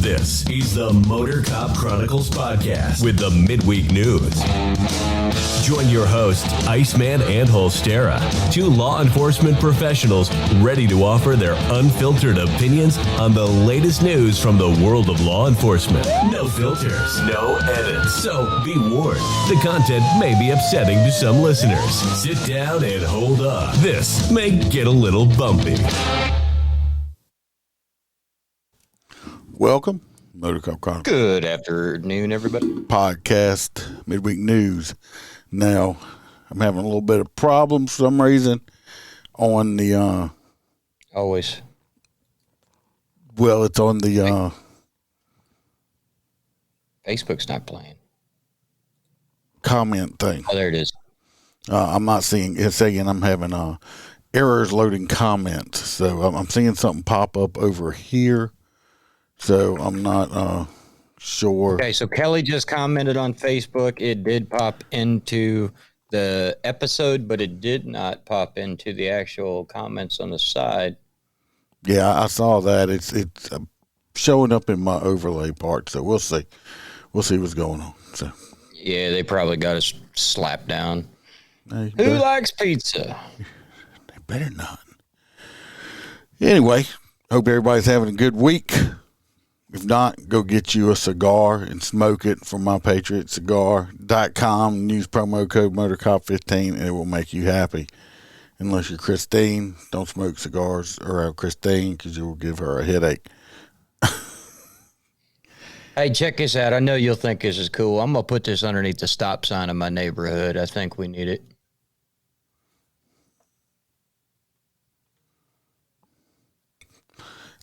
This is the Motor Cop Chronicles podcast with the midweek news. Join your hosts, Iceman and Holstera, two law enforcement professionals ready to offer their unfiltered opinions on the latest news from the world of law enforcement. No filters, no edits. So be warned, the content may be upsetting to some listeners. Sit down and hold up. This may get a little bumpy. Welcome, Motor Cop Chronicles. Good afternoon, everybody. Podcast, midweek news. Now, I'm having a little bit of problems for some reason on the, Always. well, it's on the, Facebook's not playing. comment thing. Oh, there it is. I'm not seeing, it's saying I'm having, errors loading comments. So I'm seeing something pop up over here. So I'm not, sure. Okay, so Kelly just commented on Facebook. It did pop into the episode, but it did not pop into the actual comments on the side. Yeah, I saw that. It's showing up in my overlay part. So we'll see. We'll see what's going on. So Yeah, they probably got us slapped down. Who Who likes pizza? They better not. Anyway, hope everybody's having a good week. If not, go get you a cigar and smoke it from mypatriotcigar.com. Use promo code MotorCop15 and it will make you happy. Unless you're Christine, don't smoke cigars around Christine because you will give her a headache. Hey, check this out. I know you'll think this is cool. I'm going to put this underneath the stop sign in my neighborhood. I think we need it.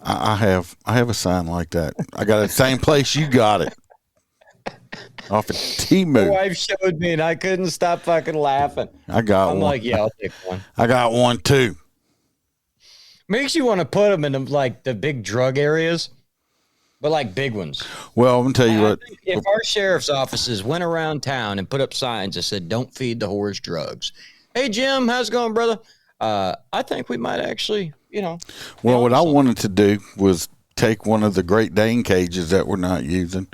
I have a sign like that. I got it the same place you got it. Off of T-Move. My wife showed me and I couldn't stop fucking laughing. I got I'm one. like, yeah, I'll take one. I got one too. Makes you want to put them in like the big drug areas, but like big ones. Well, I'm gonna tell you I what. think if our sheriff's offices went around town and put up signs that said, "Don't feed the whores drugs." Hey, Jim, how's it going, brother? I think we might actually, Well, what I wanted to do was take one of the Great Dane cages that we're not using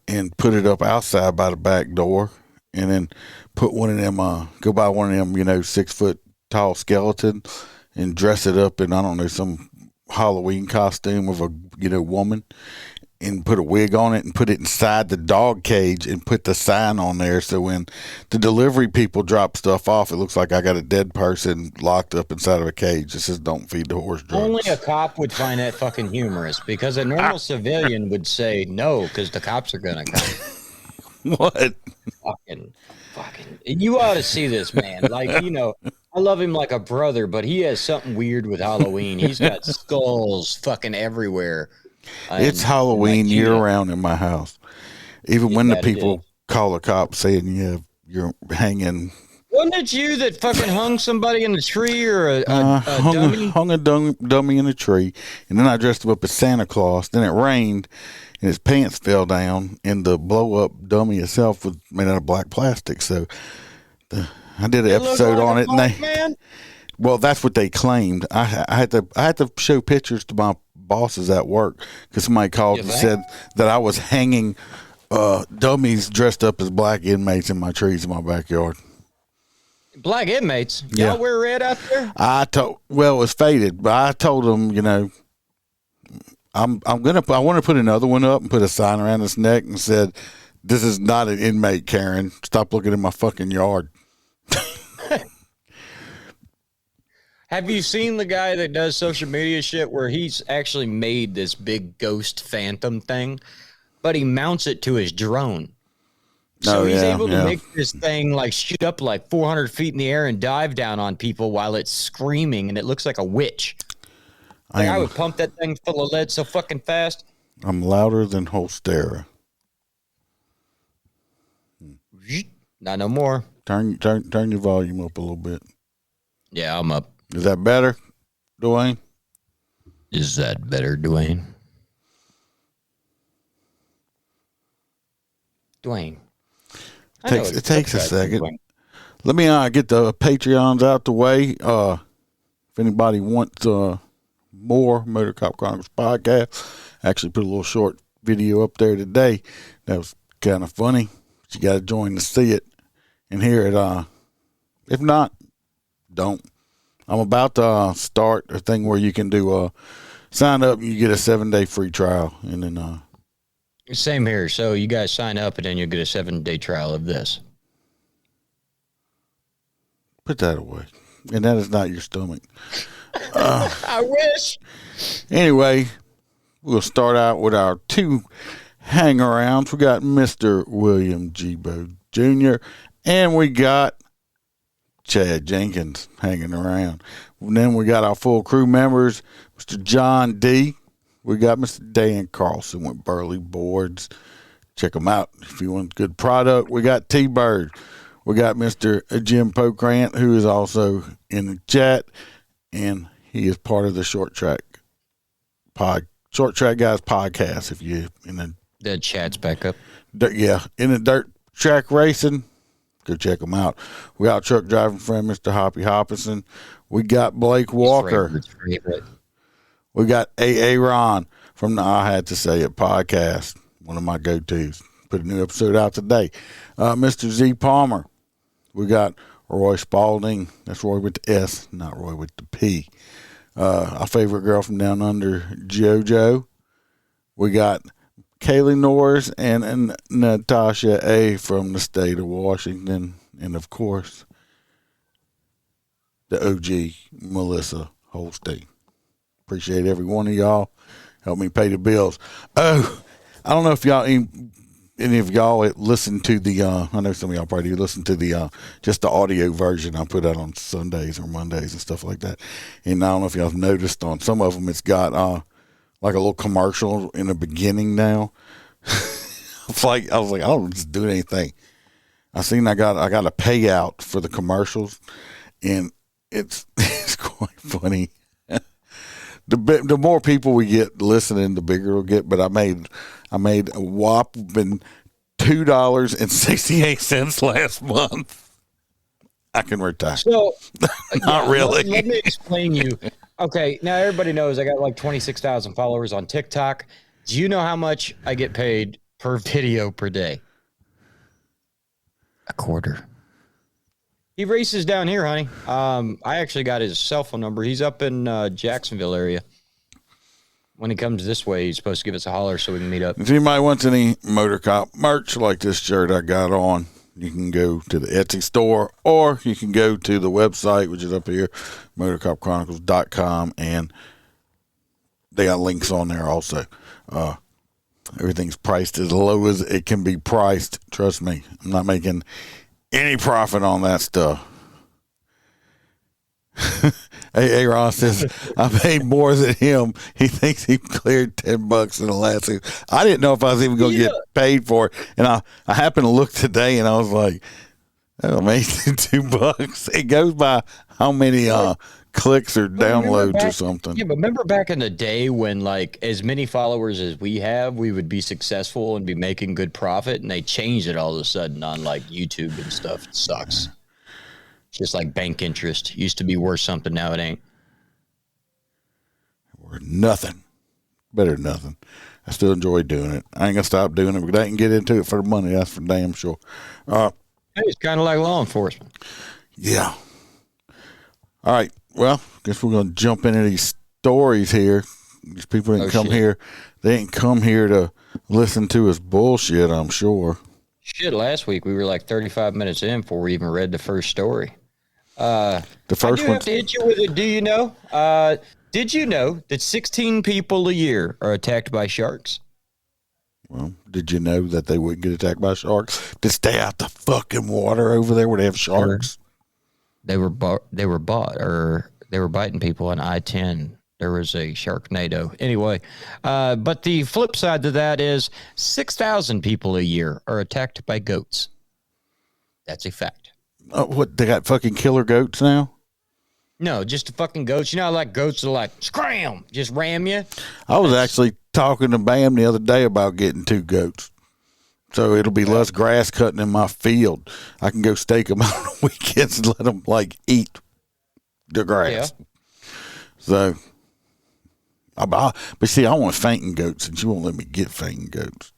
and put it up outside by the back door and then put one of them, go buy one of them, 6 foot tall skeleton and dress it up in, I don't know, some Halloween costume of a, woman and put a wig on it and put it inside the dog cage and put the sign on there. So when the delivery people drop stuff off, it looks like I got a dead person locked up inside of a cage that says, "Don't feed the horse drugs." Only a cop would find that fucking humorous because a normal civilian would say no because the cops are going to come. What? Fucking. You ought to see this, man. Like, I love him like a brother, but he has something weird with Halloween. He's got skulls fucking everywhere. It's Halloween year-round in my house. Even when the people call the cops saying, you're hanging. Wasn't it you that fucking hung somebody in a tree or a dummy? Hung a dummy in a tree, and then I dressed him up as Santa Claus. Then it rained, and his pants fell down, and the blow-up dummy itself was made out of black plastic. So I did an episode on it, and well, that's what they claimed. I had to show pictures to my bosses at work because somebody called and said that I was hanging dummies dressed up as black inmates in my trees in my backyard. Black inmates? Yeah. Y'all wear red out there? It was faded, but I told them, I want to put another one up and put a sign around his neck and said, "This is not an inmate, Karen. Stop looking in my fucking yard." Have you seen the guy that does social media shit where he's actually made this big ghost phantom thing, but he mounts it to his drone? So he's able to make this thing like shoot up like 400 feet in the air and dive down on people while it's screaming, and it looks like a witch. I would pump that thing full of lead so fucking fast. I'm louder than Holstera. Not no more. Turn your volume up a little bit. Yeah, I'm up. Is that better, Dwayne? Is that better, Dwayne? Dwayne. It takes a second. Dwayne. Let me get the Patreons out the way. If anybody wants more Motor Cop Chronicles podcast, actually put a little short video up there today. That was kind of funny. But you got to join to see it and hear it. If not, don't. I'm about to start a thing where you can do sign up and you get a 7-day free trial. And then Same here. So you guys sign up and then you'll get a 7-day trial of this. put that away. And that is not your stomach. I wish. Anyway, we'll start out with our 2 hang-arounds. We got Mr. William G. Bo Jr. and we got Chad Jenkins hanging around. And then we got our full crew members, Mr. John D. We got Mr. Dan Carlson with Burley Boards. Check them out if you want good product. We got T-Bird. We got Mr. Jim Pokrant, who is also in the chat, and he is part of the Short Track Guys podcast. If you in The chat's back up. in the dirt track racing, go check them out. We got our truck driving friend, Mr. Hoppy Hoppison. We got Blake Walker. We got A.A. Ron from the I Had to Say It podcast, one of my go-tos. Put a new episode out today. Mr. Z Palmer. We got Roy Spalding. That's Roy with the S, not Roy with the P. Our favorite girl from down under, JoJo. We got Kaylee Norris and Natasha A. from the state of Washington. And, of course, the OG, Melissa Holstein. Appreciate every one of y'all. Help me pay the bills. Oh, I don't know if any of y'all listen to the, I know some of y'all probably do listen to the, just the audio version I put out on Sundays or Mondays and stuff like that. And I don't know if y'all have noticed on some of them, it's got, like a little commercial in the beginning now. I was like, I don't just do anything. I got a payout for the commercials, and it's quite funny. The more people we get listening, the bigger we'll get. But I made a whopping $2.68 last month. I can retire. So, Not really. Let me explain you. Okay, now everybody knows I got like 26,000 followers on TikTok. Do you know how much I get paid per video per day? $0.25. He races down here, honey. I actually got his cell phone number. He's up in Jacksonville area. When he comes this way, he's supposed to give us a holler so we can meet up. If anybody wants any Motor Cop merch like this shirt I got on, you can go to the Etsy store, or you can go to the website, which is up here, motorcopchronicles.com, and they got links on there also. Everything's priced as low as it can be priced. Trust me, I'm not making any profit on that stuff. Hey, Ron says, I paid more than him. He thinks he cleared $10 in the last week. I didn't know if I was even going to get paid for it. And I happened to look today, and I was like, oh, amazing, $2. It goes by how many clicks or downloads or something. Yeah, but remember back in the day when, like, as many followers as we have, we would be successful and be making good profit, and they changed it all of a sudden on, like, YouTube and stuff. It sucks. Just like bank interest. Used to be worth something, now it ain't. Worth nothing. Better than nothing. I still enjoy doing it. I ain't going to stop doing it because I can get into it for the money. That's for damn sure. It's kind of like law enforcement. Yeah. All right. Well, guess we're going to jump into these stories here. These people didn't come here. They didn't come here to listen to us bullshit, I'm sure. Shit, last week we were like 35 minutes in before we even read the first story. The first one. I have to hit you with it. Do you know? Did you know that 16 people a year are attacked by sharks? Well, did you know that they wouldn't get attacked by sharks? To stay out the fucking water over there where they have sharks. They were biting people on I-10. There was a Sharknado. Anyway, but the flip side to that is 6,000 people a year are attacked by goats. That's a fact. What, they got fucking killer goats now? No, just the fucking goats. You know, like goats are like, scram, just ram you. I was actually talking to Bam the other day about getting 2 goats. So it'll be less grass cutting in my field. I can go stake them out on weekends and let them, like, eat the grass. Yeah. So But see, I want fainting goats, and she won't let me get fainting goats.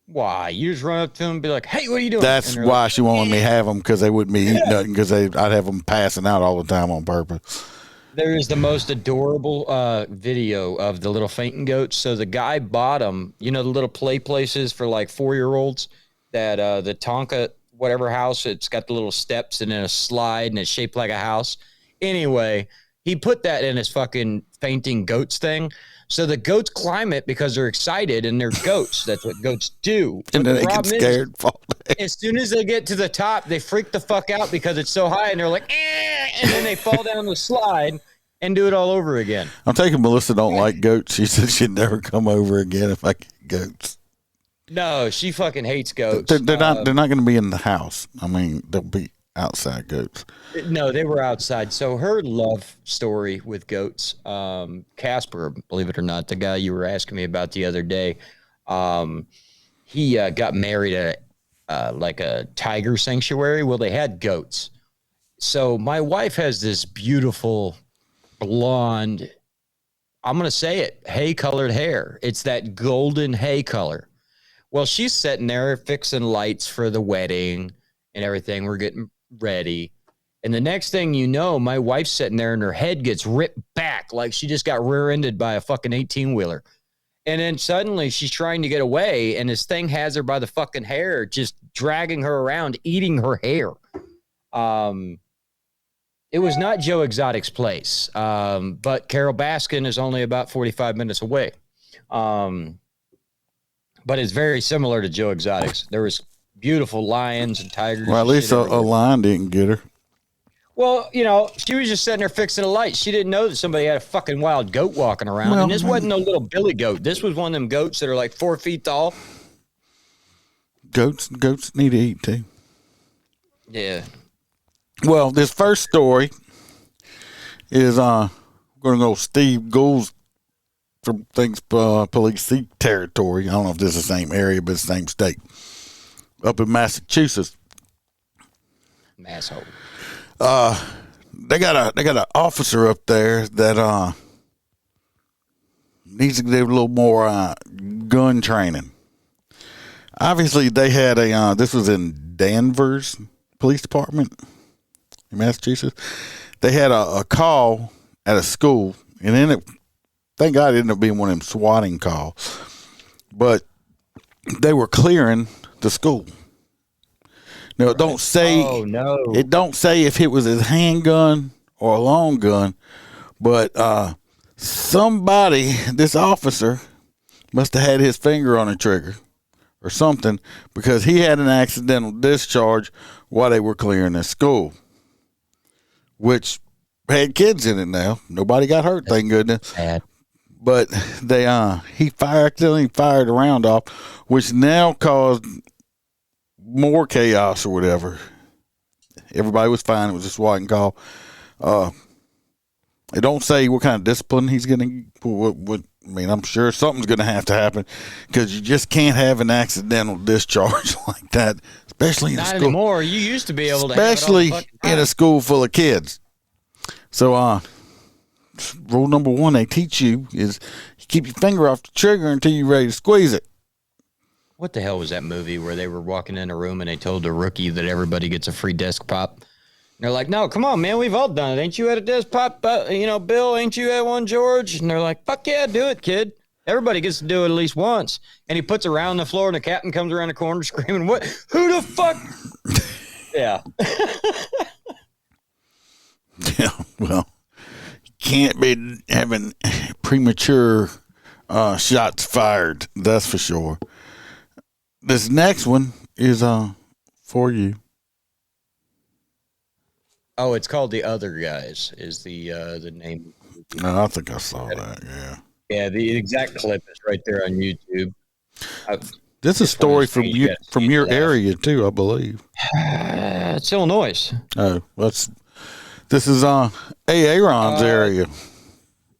Why? You just run up to them and be like, hey, what are you doing? That's why she won't let me have them, because they wouldn't be eating nothing, because I'd have them passing out all the time on purpose. There is the most adorable video of the little fainting goats. So the guy bought them, the little play places for like 4-year-olds that the Tonka whatever house, it's got the little steps and then a slide and it's shaped like a house. Anyway, he put that in his fucking fainting goats thing. So the goats climb it because they're excited and they're goats. That's what goats do. And then they get scared. As soon as they get to the top, they freak the fuck out because it's so high and they're like, and then they fall down the slide and do it all over again. I'm taking Melissa don't like goats. She said she'd never come over again if I get goats. No, she fucking hates goats. They're not going to be in the house. I mean, they'll be outside goats. No, they were outside. So her love story with goats, Casper, believe it or not, the guy you were asking me about the other day, he got married at like a tiger sanctuary. Well, they had goats. So my wife has this beautiful blonde, I'm going to say it, hay-colored hair. It's that golden hay color. Well, she's sitting there fixing lights for the wedding and everything. We're getting ready. And the next thing you know, my wife's sitting there and her head gets ripped back like she just got rear-ended by a fucking 18-wheeler. And then suddenly she's trying to get away, and this thing has her by the fucking hair, just dragging her around, eating her hair. It was not Joe Exotic's place, but Carol Baskin is only about 45 minutes away. But it's very similar to Joe Exotic's. There was beautiful lions and tigers. Well, at least a lion didn't get her. Well, she was just sitting there fixing a light. She didn't know that somebody had a fucking wild goat walking around. Well, and this wasn't no little billy goat. This was one of them goats that are like 4 feet tall. Goats need to eat too. Yeah. Well, this first story is going to go Steve Gould's from things police territory. I don't know if this is the same area, but it's the same state. Up in Massachusetts. Asshole. They got an officer up there that needs to do a little more gun training. Obviously, they had this was in Danvers Police Department in Massachusetts. They had a call at a school, and then thank God it ended up being one of them swatting calls. But they were clearing the school. Now, it don't say. Oh, no. It don't say if it was a handgun or a long gun, but this officer, must have had his finger on the trigger or something, because he had an accidental discharge while they were clearing the school, which had kids in it now. Nobody got hurt, thank goodness. Bad. But he accidentally fired a round off, which now caused more chaos or whatever. Everybody was fine. It was a swatting call. It don't say what kind of discipline he's going to. I mean, I'm sure something's going to have to happen, because you just can't have an accidental discharge like that, especially in a school. Not anymore. You used to be able to. Especially in a school full of kids. So, rule number 1 they teach you is you keep your finger off the trigger until you're ready to squeeze it. What the hell was that movie where they were walking in a room and they told the rookie that everybody gets a free desk pop? And they're like, no, come on, man. We've all done it. Ain't you had a desk pop? Bill, ain't you had one, George? And they're like, fuck yeah, do it, kid. Everybody gets to do it at least once. And he puts it around the floor and the captain comes around the corner screaming, what? Who the fuck? Yeah. Yeah, well, can't be having premature shots fired. That's for sure. This next one is for you. Oh, it's called The Other Guys is the name. No, I think I saw that, yeah. Yeah, the exact clip is right there on YouTube. This is a story from your area, too, I believe. It's Illinois. Oh, this is Aaron's area.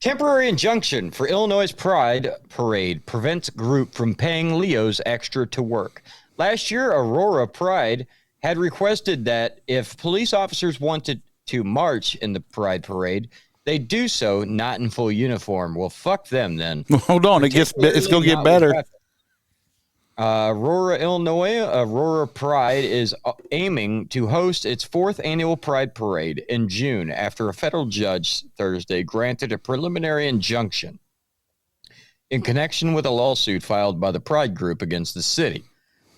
Temporary injunction for Illinois Pride Parade prevents group from paying Leos extra to work. Last year, Aurora Pride had requested that if police officers wanted to march in the Pride Parade, They do so not in full uniform. Well, fuck them then. Hold on, it's going to get better. Aurora, Illinois, Aurora Pride is aiming to host its 4th annual Pride Parade in June after a federal judge Thursday granted a preliminary injunction in connection with a lawsuit filed by the Pride group against the city.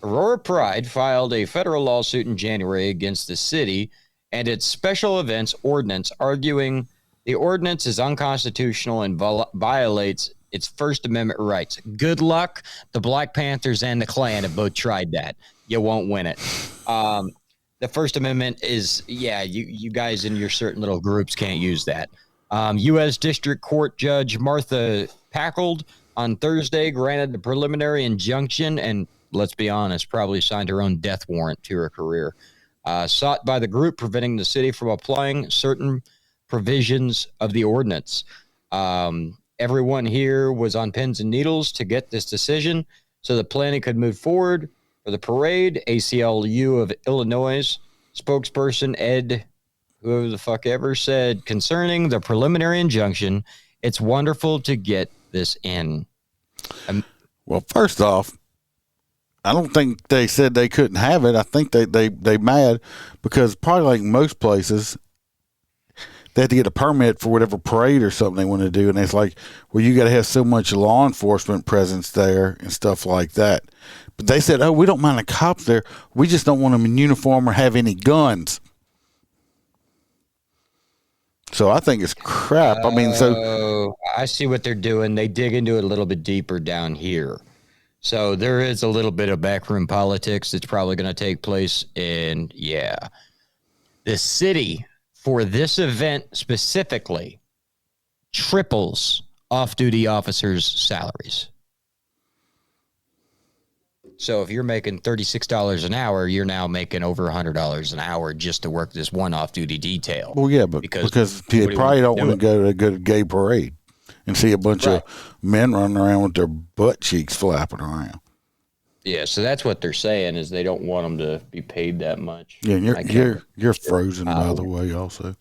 Aurora Pride filed a federal lawsuit in January against the city and its special events ordinance, arguing the ordinance is unconstitutional and violates its First Amendment rights. Good luck. The Black Panthers and the Klan have both tried that. You won't win it. The First Amendment is, you guys in your certain little groups can't use that. U.S. District Court Judge Martha Packold on Thursday granted the preliminary injunction and, let's be honest, probably signed her own death warrant to her career, sought by the group, preventing the city from applying certain provisions of the ordinance. Everyone here was on pins and needles to get this decision so the planning could move forward for the parade. ACLU of Illinois spokesperson Ed, whoever the fuck ever, said concerning the preliminary injunction, it's wonderful to get this in. Well, first off, I don't think they said they couldn't have it. I think they mad because probably like most places, they had to get a permit for whatever parade or something they want to do. And it's like, well, you got to have so much law enforcement presence there and stuff like that. But they said, oh, we don't mind the cops there. We just don't want them in uniform or have any guns. So I think it's crap. I mean, so I see what they're doing. They dig into it a little bit deeper down here. So there is a little bit of backroom politics that's probably going to take place. And the city, for this event specifically, triples off-duty officers' salaries. So if you're making $36 an hour, you're now making over $100 an hour just to work this one off-duty detail. Well, yeah, but because you probably don't want to go to a good gay parade and see a bunch of men running around with their butt cheeks flapping around. Yeah, so that's what they're saying is they don't want them to be paid that much. Yeah, and you're frozen by the way, also.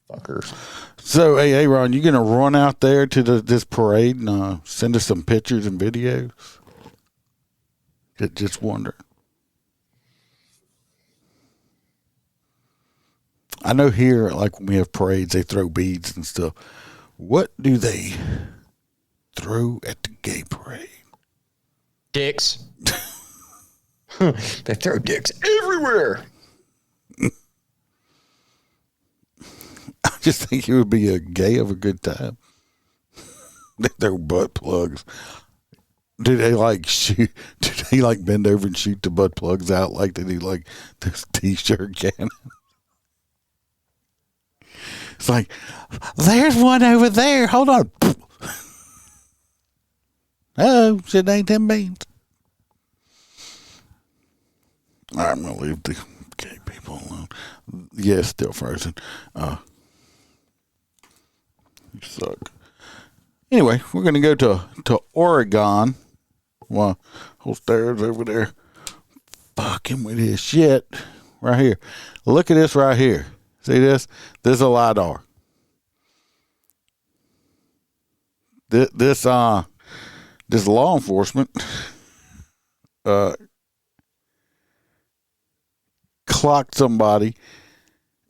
Fuckers. So, hey, Ron, you gonna run out there to this parade and send us some pictures and videos? Just wondering. I know here, like when we have parades, they throw beads and stuff. What do they throw at the gay parade? Dicks. They throw dicks everywhere. I just think it would be a gay of a good time. They throw butt plugs. Do they like shoot? Do they like bend over and shoot the butt plugs out like they do like those t-shirt cannons? It's like, there's one over there. Hold on. Oh, shit ain't them beans. I'm gonna leave the gay people alone. Yeah, still frozen. You suck. Anyway, we're gonna go to Oregon. Well, whole stairs over there fucking with his shit right here. Look at this right here. See this? This is a LiDAR. This law enforcement clocked somebody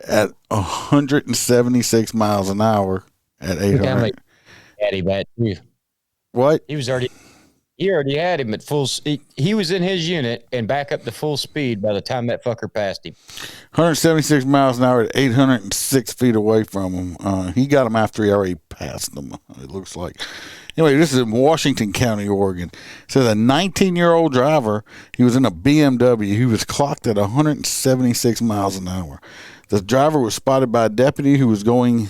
at 176 miles an hour at 800. What? He already had him at full. He was in his unit and back up to full speed by the time that fucker passed him. 176 miles an hour at 806 feet away from him. He got him after he already passed him, it looks like. Anyway, this is in Washington County, Oregon. It says a 19-year-old driver, he was in a BMW. He was clocked at 176 miles an hour. The driver was spotted by a deputy who was doing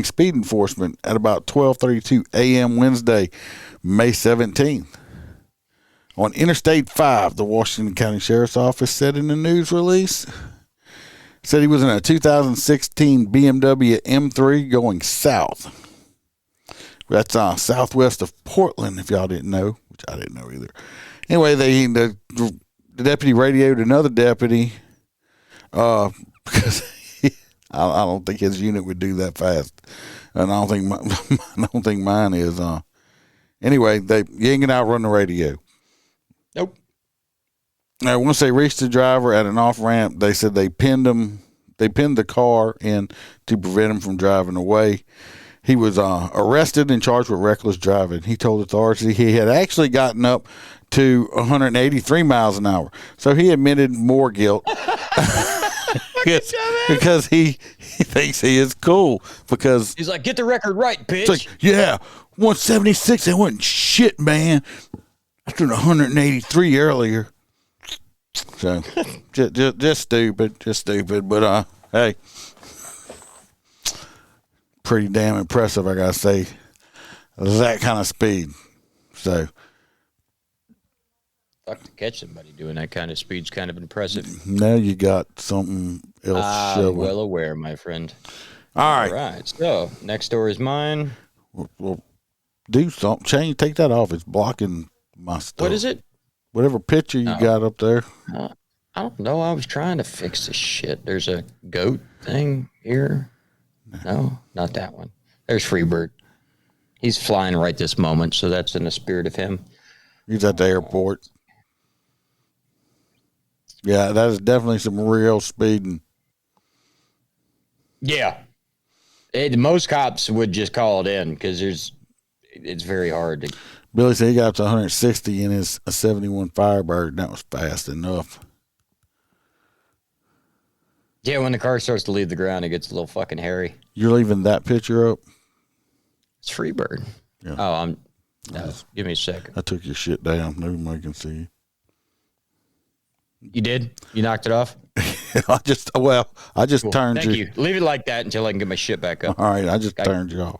speed enforcement at about 12:32 a.m. Wednesday, May 17th. On Interstate 5, the Washington County Sheriff's Office said in a news release, said he was in a 2016 BMW M3 going south. That's southwest of Portland, if y'all didn't know, which I didn't know either. Anyway, the deputy radioed another deputy because I don't think his unit would do that fast, and I don't think I don't think mine is. Anyway, you ain't gonna outrun the radio. Nope. Now, once they reached the driver at an off ramp, they said they pinned the car in to prevent him from driving away. He was arrested and charged with reckless driving. He told authorities he had actually gotten up to 183 miles an hour. So he admitted more guilt because he thinks he is cool. Because he's like, get the record right, bitch. It's like, yeah, 176, that wasn't shit, man. I was doing 183 earlier. So just stupid. But hey. Pretty damn impressive, I gotta say. That kind of speed. So, fuck, to catch somebody doing that kind of speed's kind of impressive. Now you got something else showing. I'm well aware, my friend. All right. All right. So, next story is mine. Well, do something. Take that off. It's blocking my stuff. What is it? Whatever picture you got up there. I don't know. I was trying to fix this shit. There's a goat thing here. No, not that one. There's Freebird. He's flying right this moment, so that's in the spirit of him. He's at the airport. Yeah, that is definitely some real speeding. Yeah. Most cops would just call it in because it's very hard to. Billy said he got up to 160 in his 71 Firebird, and that was fast enough. Yeah, when the car starts to leave the ground, it gets a little fucking hairy. You're leaving that picture up? It's Freebird. Yeah. Oh, give me a second. I took your shit down. Nobody can see you. You did? You knocked it off? I just cool. Turned Thank you. Leave it like that until I can get my shit back up. All right, I just turned you off.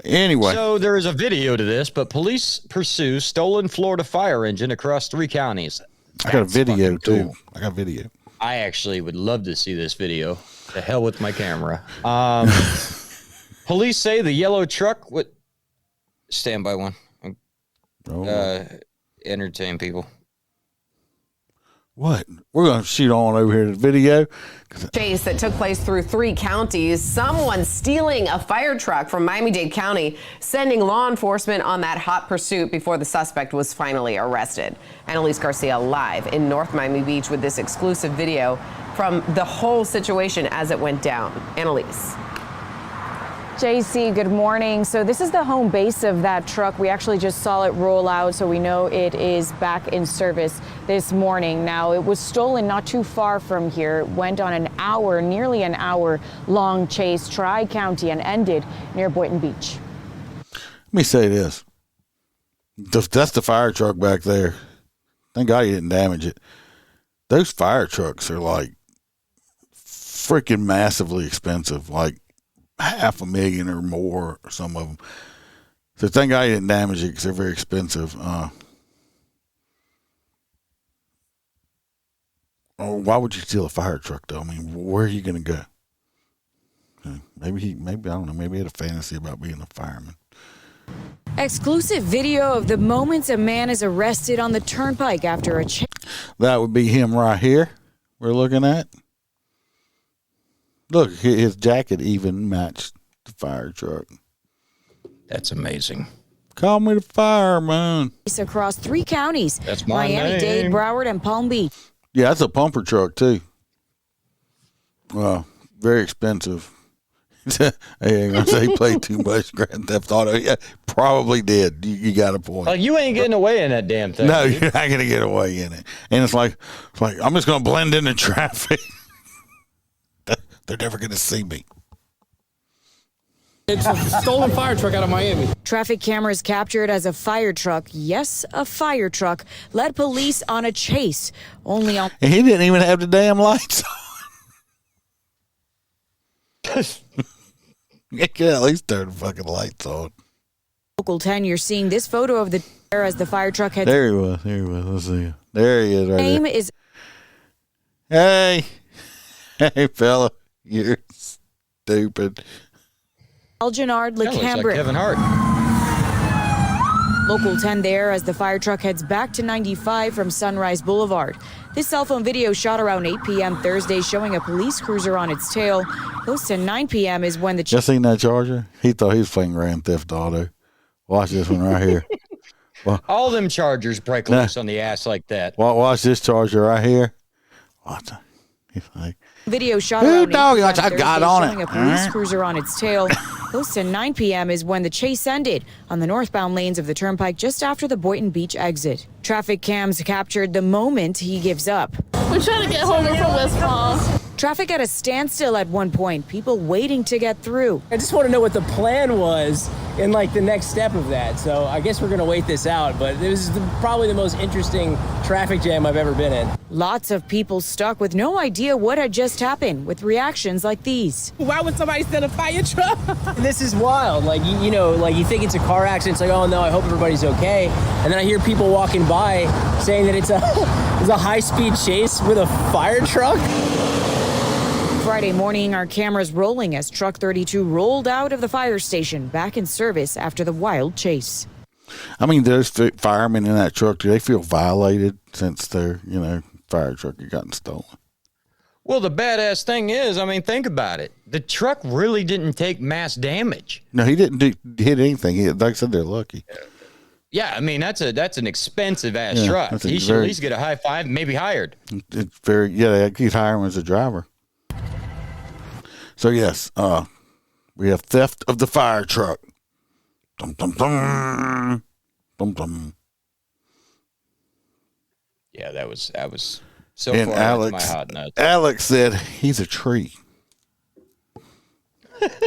Anyway. So there is a video to this, but police pursue stolen Florida fire engine across 3 counties. I got a video, too. Cool. I got video. I actually would love to see this video. The hell with my camera. Police say the yellow truck would stand by one. Entertain people. What? We're going to shoot on over here to the video. Chase that took place through 3 counties. Someone stealing a fire truck from Miami-Dade County, sending law enforcement on that hot pursuit before the suspect was finally arrested. Annalise Garcia live in North Miami Beach with this exclusive video from the whole situation as it went down. Annalise. JC, good morning. So this is the home base of that truck. We actually just saw it roll out, so we know it is back in service this morning. Now, it was stolen not too far from here. It went on nearly an hour long chase, Tri-County, and ended near Boynton Beach. Let me say this. That's the fire truck back there. Thank God you didn't damage it. Those fire trucks are like freaking massively expensive, like $500,000 or more, or some of them. So thank God you didn't damage it because they're very expensive. Why would you steal a fire truck though? I mean, where are you going to go? Maybe I don't know. Maybe he had a fantasy about being a fireman. Exclusive video of the moments a man is arrested on the turnpike after a chase. That would be him right here. We're looking at. Look, his jacket even matched the fire truck. That's amazing. Call me the fireman. Across 3 counties. That's my Miami-Dade, Broward, and Palm Beach. Yeah, that's a pumper truck, too. Very expensive. I ain't going to say he played too much Grand Theft Auto. Yeah, probably did. You got a point. Like, you ain't getting away in that damn thing. No, you're not going to get away in it. And it's like I'm just going to blend into traffic. They're never going to see me. It's a stolen fire truck out of Miami. Traffic cameras captured as a fire truck, yes, a fire truck, led police on a chase. And he didn't even have the damn lights on. You can at least turn the fucking lights on. Local 10, you're seeing this photo of the as the fire truck heads. There he was. Let's see. There he is right Name there. is. Hey, fella. You're stupid. Algenard That looks like LeCambre. Kevin Hart. Local 10 there as the fire truck heads back to 95 from Sunrise Boulevard. This cell phone video shot around 8 p.m. Thursday showing a police cruiser on its tail. Close to 9 p.m. is when the... Just seen that Charger? He thought he was playing Grand Theft Auto. Watch this one right here. Well, all them Chargers break loose on the ass like that. Watch this Charger right here. Watch it. He's like... Video shot around 8 p.m. I got on showing a police cruiser on its tail. Close to 9 p.m. is when the chase ended on the northbound lanes of the turnpike just after the Boynton Beach exit. Traffic cams captured the moment he gives up. We're trying to get home from West Palm. Traffic at a standstill at one point, people waiting to get through. I just want to know what the plan was in like the next step of that. So I guess we're going to wait this out, but it was probably the most interesting traffic jam I've ever been in. Lots of people stuck with no idea what had just happened with reactions like these. Why would somebody send a fire truck? This is wild. Like, you know, like you think it's a car accident. It's like, oh no, I hope everybody's okay. And then I hear people walking by saying that it's a high-speed chase with a fire truck. Friday morning, our cameras rolling as Truck 32 rolled out of the fire station back in service after the wild chase. I mean, those firemen in that truck, do they feel violated since their, fire truck had gotten stolen? Well, the badass thing is, I mean, think about it. The truck really didn't take mass damage. No, he didn't hit anything. Like I said, they're lucky. Yeah, I mean, that's an expensive ass truck. He should at least get a high five, maybe hired. It's he'd hire him as a driver. So yes, we have theft of the fire truck. Dum, dum, dum. Dum, dum. Yeah, that was so and far Alex, my hot nuts. Alex said he's a tree. Okay,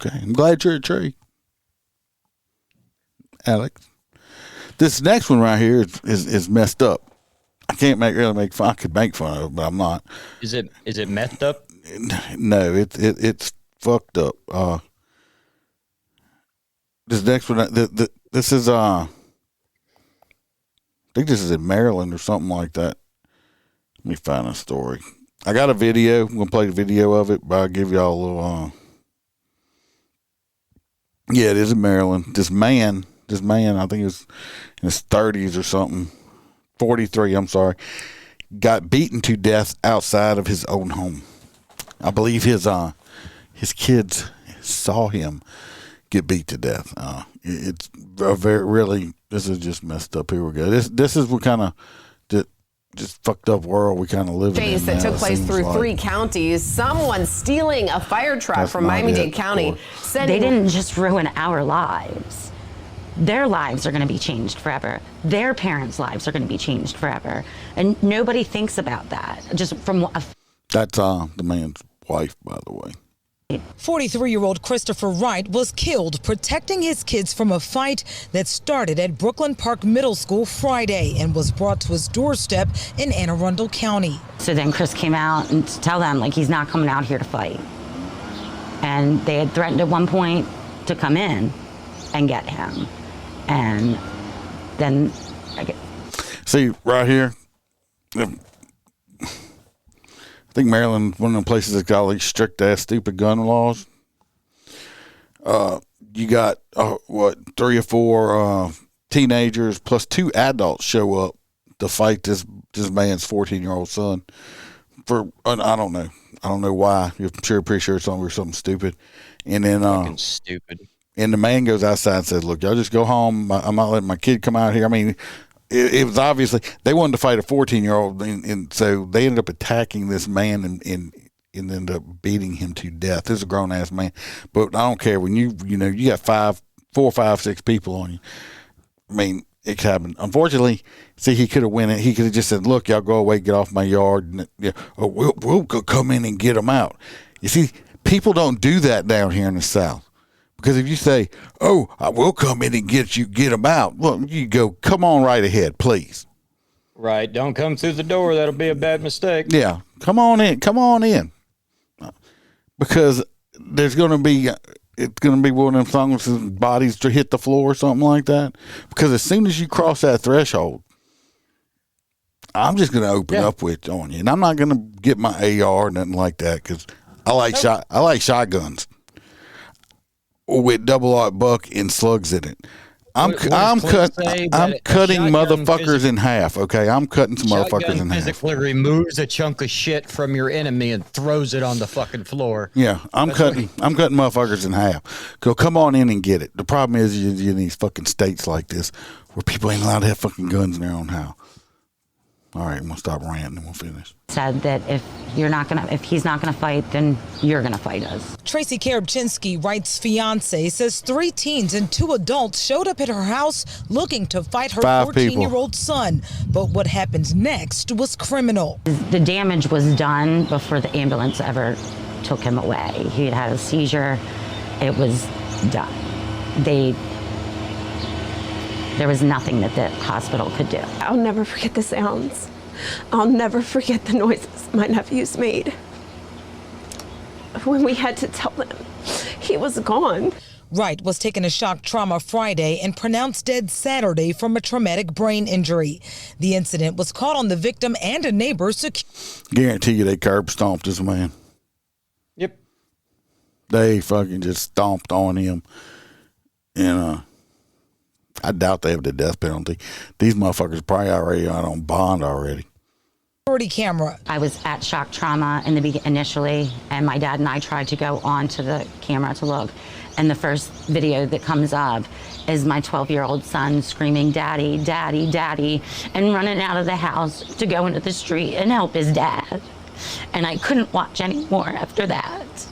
I'm glad you're a tree, Alex. This next one right here is messed up. I can't really make fun. I could make fun of it, but I'm not. Is it methed up? No, it's fucked up. This next one, this is I think this is in Maryland or something like that. Let me find a story. I got a video. I'm gonna play the video of it, but I'll give y'all a little. Yeah, it is in Maryland. This man, I think he was in his 30s or something. 43, I'm sorry, got beaten to death outside of his own home. I believe his kids saw him get beat to death. It's this is just messed up. Here we go. This is what kind of just fucked up world we kind of live in. Chase that took place through 3 counties. Someone stealing a fire truck from Miami-Dade County. They didn't just ruin our lives. Their lives are going to be changed forever. Their parents' lives are going to be changed forever. And nobody thinks about that. Just from That's the man's wife, by the way. 43-year-old Christopher Wright was killed protecting his kids from a fight that started at Brooklyn Park Middle School Friday and was brought to his doorstep in Anne Arundel County. So then Chris came out and to tell them, like, he's not coming out here to fight. And they had threatened at one point to come in and get him. And then see right here, I think Maryland's one of the places that got like strict ass stupid gun laws. You got 3 or 4 teenagers plus 2 adults show up to fight this man's 14-year-old son for I don't know why. I'm pretty sure it's over something stupid. And then fucking stupid. And the man goes outside and says, look, y'all just go home. I'm not letting my kid come out here. I mean, it was obviously they wanted to fight a 14-year-old, and so they ended up attacking this man and ended up beating him to death. This is a grown-ass man. But I don't care. When you got 4, 5, 6 people on you, I mean, it could happen. Unfortunately, see, he could have went in. He could have just said, look, y'all go away, get off my yard, and we'll go come in and get them out. You see, people don't do that down here in the South. Because if you say, oh, I will come in and get them out, well, you go, come on right ahead, please. Right. Don't come through the door. That'll be a bad mistake. Yeah. Come on in. Because it's going to be one of them things, bodies to hit the floor or something like that. Because as soon as you cross that threshold, I'm just going to open up on you. And I'm not going to get my AR or nothing like that because I like shotguns. with double-aught buck and slugs in it. I'm What does cutting shotgun motherfuckers in half. Okay, I'm cutting some motherfuckers in half. Physically removes a chunk of shit from your enemy and throws it on the fucking floor. Yeah, I'm cutting motherfuckers in half. Go, come on in and get it. The problem is you're in these fucking states like this where people ain't allowed to have fucking guns in their own house. All right, I'm gonna stop ranting and we'll finish. Said that if he's not gonna fight, then you're gonna fight us. Tracy Karabchinsky, Wright's fiance, says 3 teens and 2 adults showed up at her house looking to fight her 14-year-old son. But what happened next was criminal. The damage was done before the ambulance ever took him away. He had a seizure. It was done. There was nothing that the hospital could do. I'll never forget the sounds. I'll never forget the noises my nephews made. When we had to tell them he was gone. Wright was taken to shock trauma Friday and pronounced dead Saturday from a traumatic brain injury. The incident was caught on the victim and a neighbor. Guarantee you they curb stomped this man. Yep. They fucking just stomped on him. And I doubt they have the death penalty. These motherfuckers probably already out on bond already. Camera. I was at shock trauma initially, and my dad and I tried to go onto the camera to look. And the first video that comes up is my 12-year-old son screaming, "Daddy, Daddy, Daddy," and running out of the house to go into the street and help his dad. And I couldn't watch anymore after that.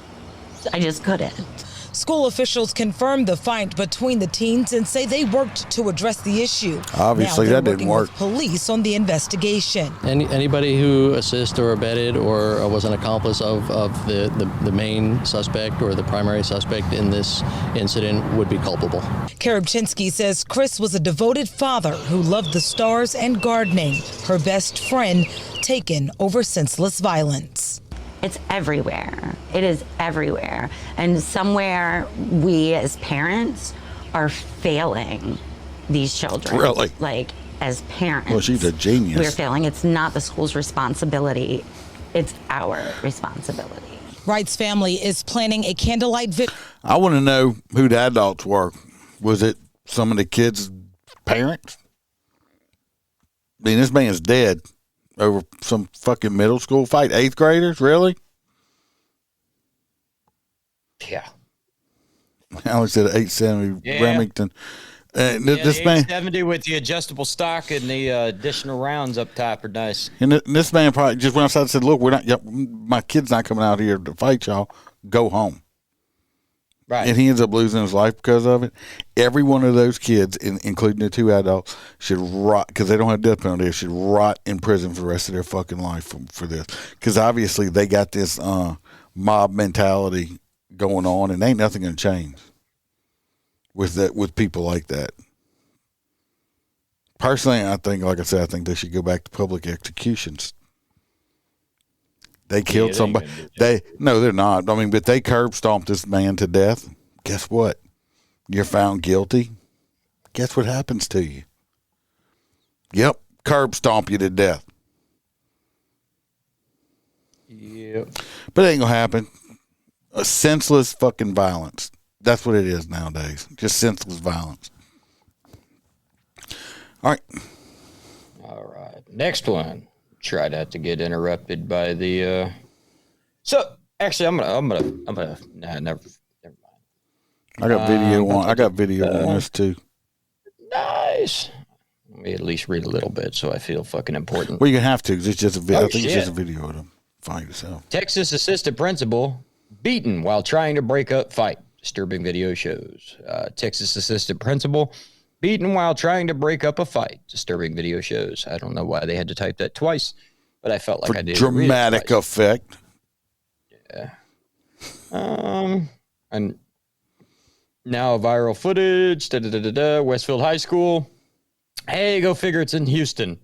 I just couldn't. School officials confirmed the fight between the teens and say they worked to address the issue. Obviously, that didn't work. With police on the investigation. Anybody who assisted or abetted or was an accomplice of the main suspect or the primary suspect in this incident would be culpable. Karabchinsky says Chris was a devoted father who loved the stars and gardening. Her best friend taken over senseless violence. It's everywhere. It is everywhere. And somewhere we as parents are failing these children. Really? Like, as parents. Well, she's a genius. We're failing. It's not the school's responsibility. It's our responsibility. Wright's family is planning a candlelight video. I want to know who the adults were. Was it some of the kids' parents? I mean, this man's dead over some fucking middle school fight. 8th graders, really? Yeah. I always said 870 Remington. This the man 870 with the adjustable stock and the additional rounds up top are nice. And this man probably just went outside and said, "Look, my kid's not coming out here to fight y'all. Go home." Right. And he ends up losing his life because of it. Every one of those kids, including the 2 adults, should rot, because they don't have death penalty, should rot in prison for the rest of their fucking life for this. Because obviously they got this mob mentality going on, and ain't nothing going to change with people like that. Personally, I think, like I said, I think they should go back to public executions. They killed somebody. No, they're not. I mean, but they curb stomped this man to death. Guess what? You're found guilty. Guess what happens to you? Yep, curb stomp you to death. Yep. But it ain't gonna happen. A senseless fucking violence. That's what it is nowadays. Just senseless violence. All right. All right. Next one. Try not to get interrupted by the. So actually, I'm gonna. Nah, never mind. I got video on. I got video on this too. Nice. Let me at least read a little bit so I feel fucking important. Well, you have to. Cause it's just a video. Oh, I think shit. it's just a video of them find yourself. Texas assistant principal beaten while trying to break up fight. Disturbing video shows. Texas assistant principal beaten while trying to break up a fight. Disturbing video shows. I don't know why they had to type that twice, but I felt like For I did. dramatic effect. Yeah. And now viral footage. Westfield High School. Hey, go figure. It's in Houston.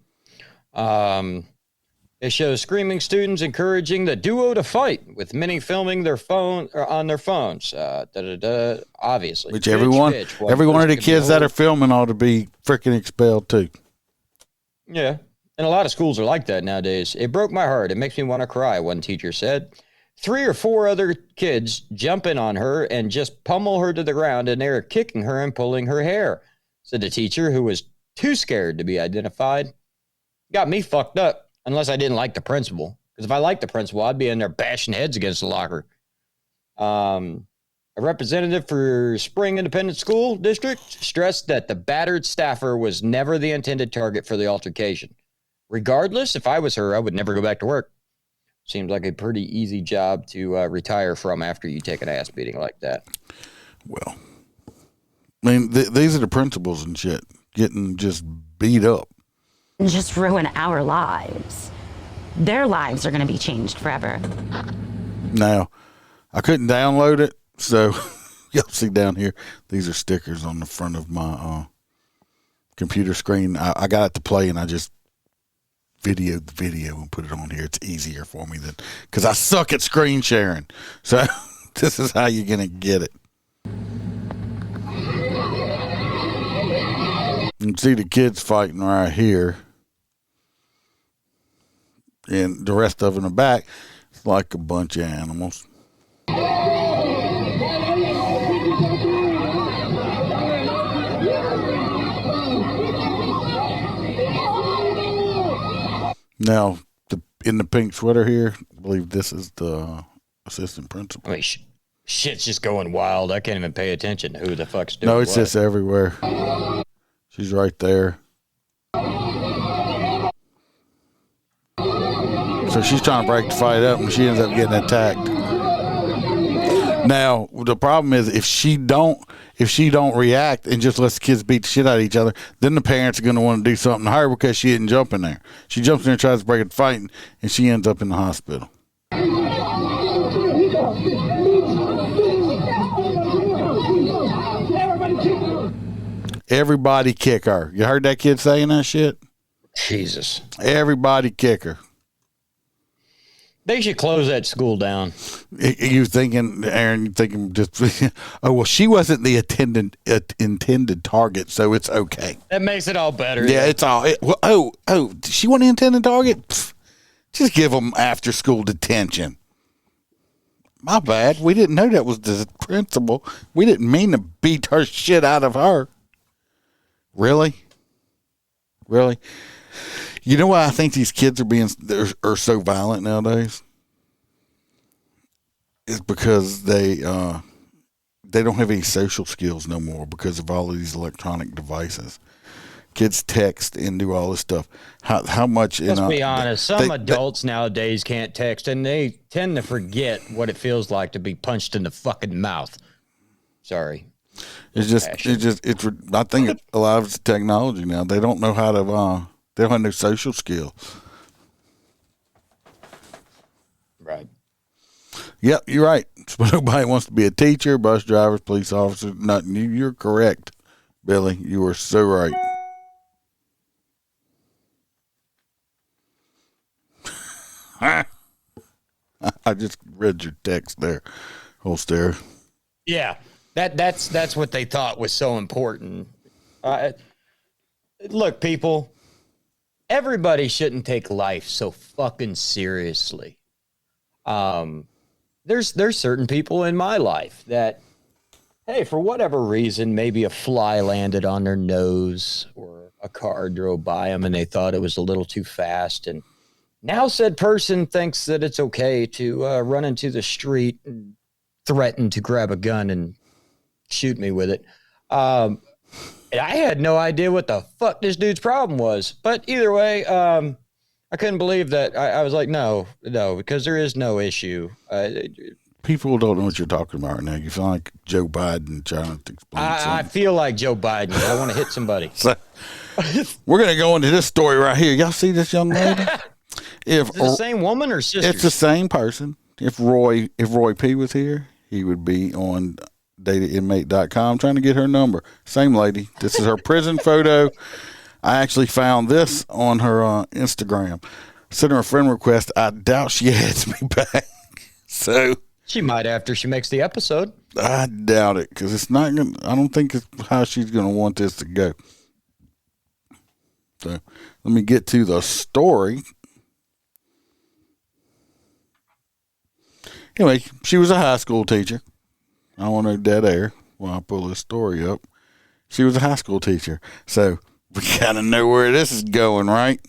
It shows screaming students encouraging the duo to fight, with many filming their phone or on their phones. Obviously, Which every one of the kids that are filming ought to be freaking expelled too. Yeah, and a lot of schools are like that nowadays. It broke my heart. It makes me want to cry. One teacher said, 3 or 4 other kids jump in on her and just pummel her to the ground, and they're kicking her and pulling her hair, said the teacher, who was too scared to be identified. Got me fucked up, unless I didn't like the principal. Because if I liked the principal, I'd be in there bashing heads against the locker. A representative for Spring Independent School District stressed that the battered staffer was never the intended target for the altercation. Regardless, if I was her, I would never go back to work. Seems like a pretty easy job to retire from after you take an ass beating like that. Well, I mean, these are the principals and shit getting just beat up. Just ruin our lives. Their lives are going to be changed forever. Now, I couldn't download it, so you'll see down here, these are stickers on the front of my computer screen. I got it to play, and I just videoed the video and put it on here. It's easier for me than, because I suck at screen sharing. So this is how you're going to get it. You can see the kids fighting right here. And the rest of them in the back, it's like a bunch of animals. Now, in the pink sweater here, I believe this is the assistant principal. I mean, shit's just going wild. I can't even pay attention to who the fuck's doing No, it's what. just everywhere. She's right there. So she's trying to break the fight up, and she ends up getting attacked. Now, the problem is if she don't react and just lets the kids beat the shit out of each other, then the parents are going to want to do something to her because she didn't jump in there. She jumps in there and tries to break the fight, and she ends up in the hospital. Everybody kick her. You heard that kid saying that shit? Jesus. Everybody kick her. They should close that school down. You thinking, Aaron, you thinking just, oh, well, she wasn't the intended target, so it's okay. That makes it all better. Yeah, it's all, she wasn't the intended target? Pfft, just give them after school detention. My bad. We didn't know that was the principal. We didn't mean to beat her shit out of her. Really? Really? You know why I think these kids are so violent nowadays? It's because they don't have any social skills no more because of all of these electronic devices. Kids text and do all this stuff. How much? Let's be honest. Some adults nowadays can't text, and they tend to forget what it feels like to be punched in the fucking mouth. Sorry. I think a lot of it's technology now. They don't know how to. They don't have no social skills. Right. Yep, you're right. Nobody wants to be a teacher, bus driver, police officer. Nothing. You're correct, Billy. You are so right. I just read your text there, Holster. Yeah, that's what they thought was so important. Look, people, everybody shouldn't take life so fucking seriously. There's certain people in my life that, hey, for whatever reason, maybe a fly landed on their nose or a car drove by them and they thought it was a little too fast, and now said person thinks that it's okay to run into the street and threaten to grab a gun and shoot me with it. I had no idea what the fuck this dude's problem was. But either way, I couldn't believe that. I was like, no, because there is no issue. People don't know what you're talking about right now. You feel like Joe Biden trying to explain something. I feel like Joe Biden. I want to hit somebody. So, we're going to go into this story right here. Y'all see this young lady? Is it the same woman or sister? It's the same person. If Roy P was here, he would be on datainmate.com trying to get her number. Same lady. This is her prison photo. I actually found this on her Instagram. Sent her a friend request. I doubt she adds me back. So she might after she makes the episode. I doubt it because it's not going. I don't think it's how she's going to want this to go. So let me get to the story. Anyway, she was a high school teacher. I want no dead air while I pull this story up. She was a high school teacher. So we kind of know where this is going, right?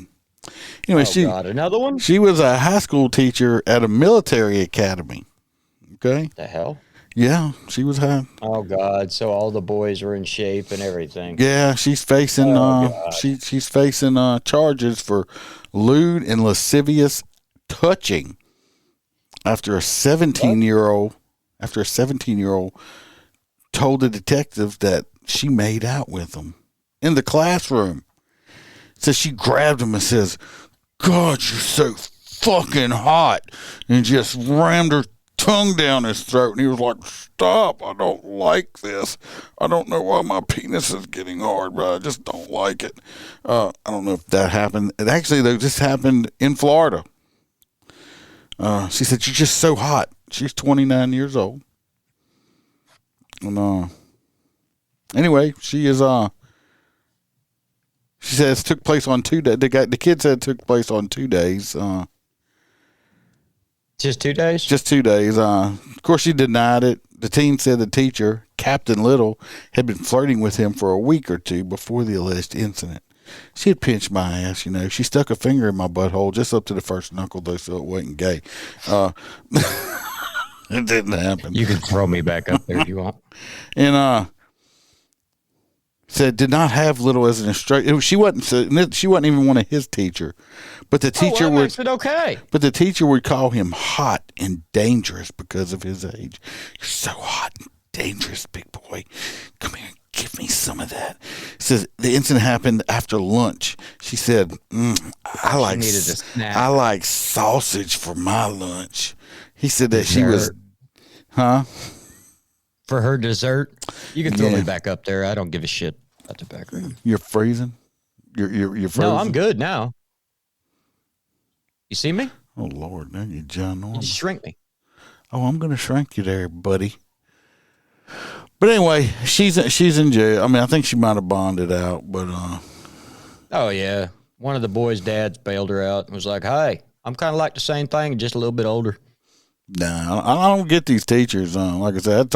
Anyway, God, another one? She was a high school teacher at a military academy. Okay. The hell? Yeah, she was high. Oh God! So all the boys were in shape and everything. Yeah, she's facing she's facing charges for lewd and lascivious touching after a 17-year-old told the detective that she made out with him in the classroom. So she grabbed him and says, "God, you're so fucking hot," and just rammed her tongue down his throat. And he was like, "Stop, I don't like this. I don't know why my penis is getting hard, but I just don't like it." I don't know if that happened. It actually, though, this happened in Florida. She said, "You're just so hot." She's 29 years old. And anyway, she is she says it took place on 2 days. The kid said it took place on 2 days. Just 2 days? Just 2 days. Of course, she denied it. The teen said the teacher, Captain Little, had been flirting with him for a week or two before the alleged incident. She had pinched my ass, you know. She stuck a finger in my butthole just up to the first knuckle, though, so it wasn't gay. It didn't happen. You can throw me back up there if you want. And said did not have Little as an instructor. She wasn't even one of his teacher, but the teacher that would. makes it okay. But the teacher would call him hot and dangerous because of his age. "You're so hot and dangerous, big boy. Come here, give me some of that." Says the incident happened after lunch. She said, "I like sausage for my lunch." He said that she was, for her dessert. You can throw me back up there. I don't give a shit about the background. You're freezing. You're frozen. No, I'm good now. You see me? Oh Lord, now you're ginormous. You just shrink me. Oh, I'm gonna shrink you there, buddy. But anyway, she's in jail. I mean, I think she might have bonded out, but Oh yeah, one of the boys' dads bailed her out and was like, "Hey, I'm kind of like the same thing, just a little bit older." nah, I don't get these teachers. Like I said,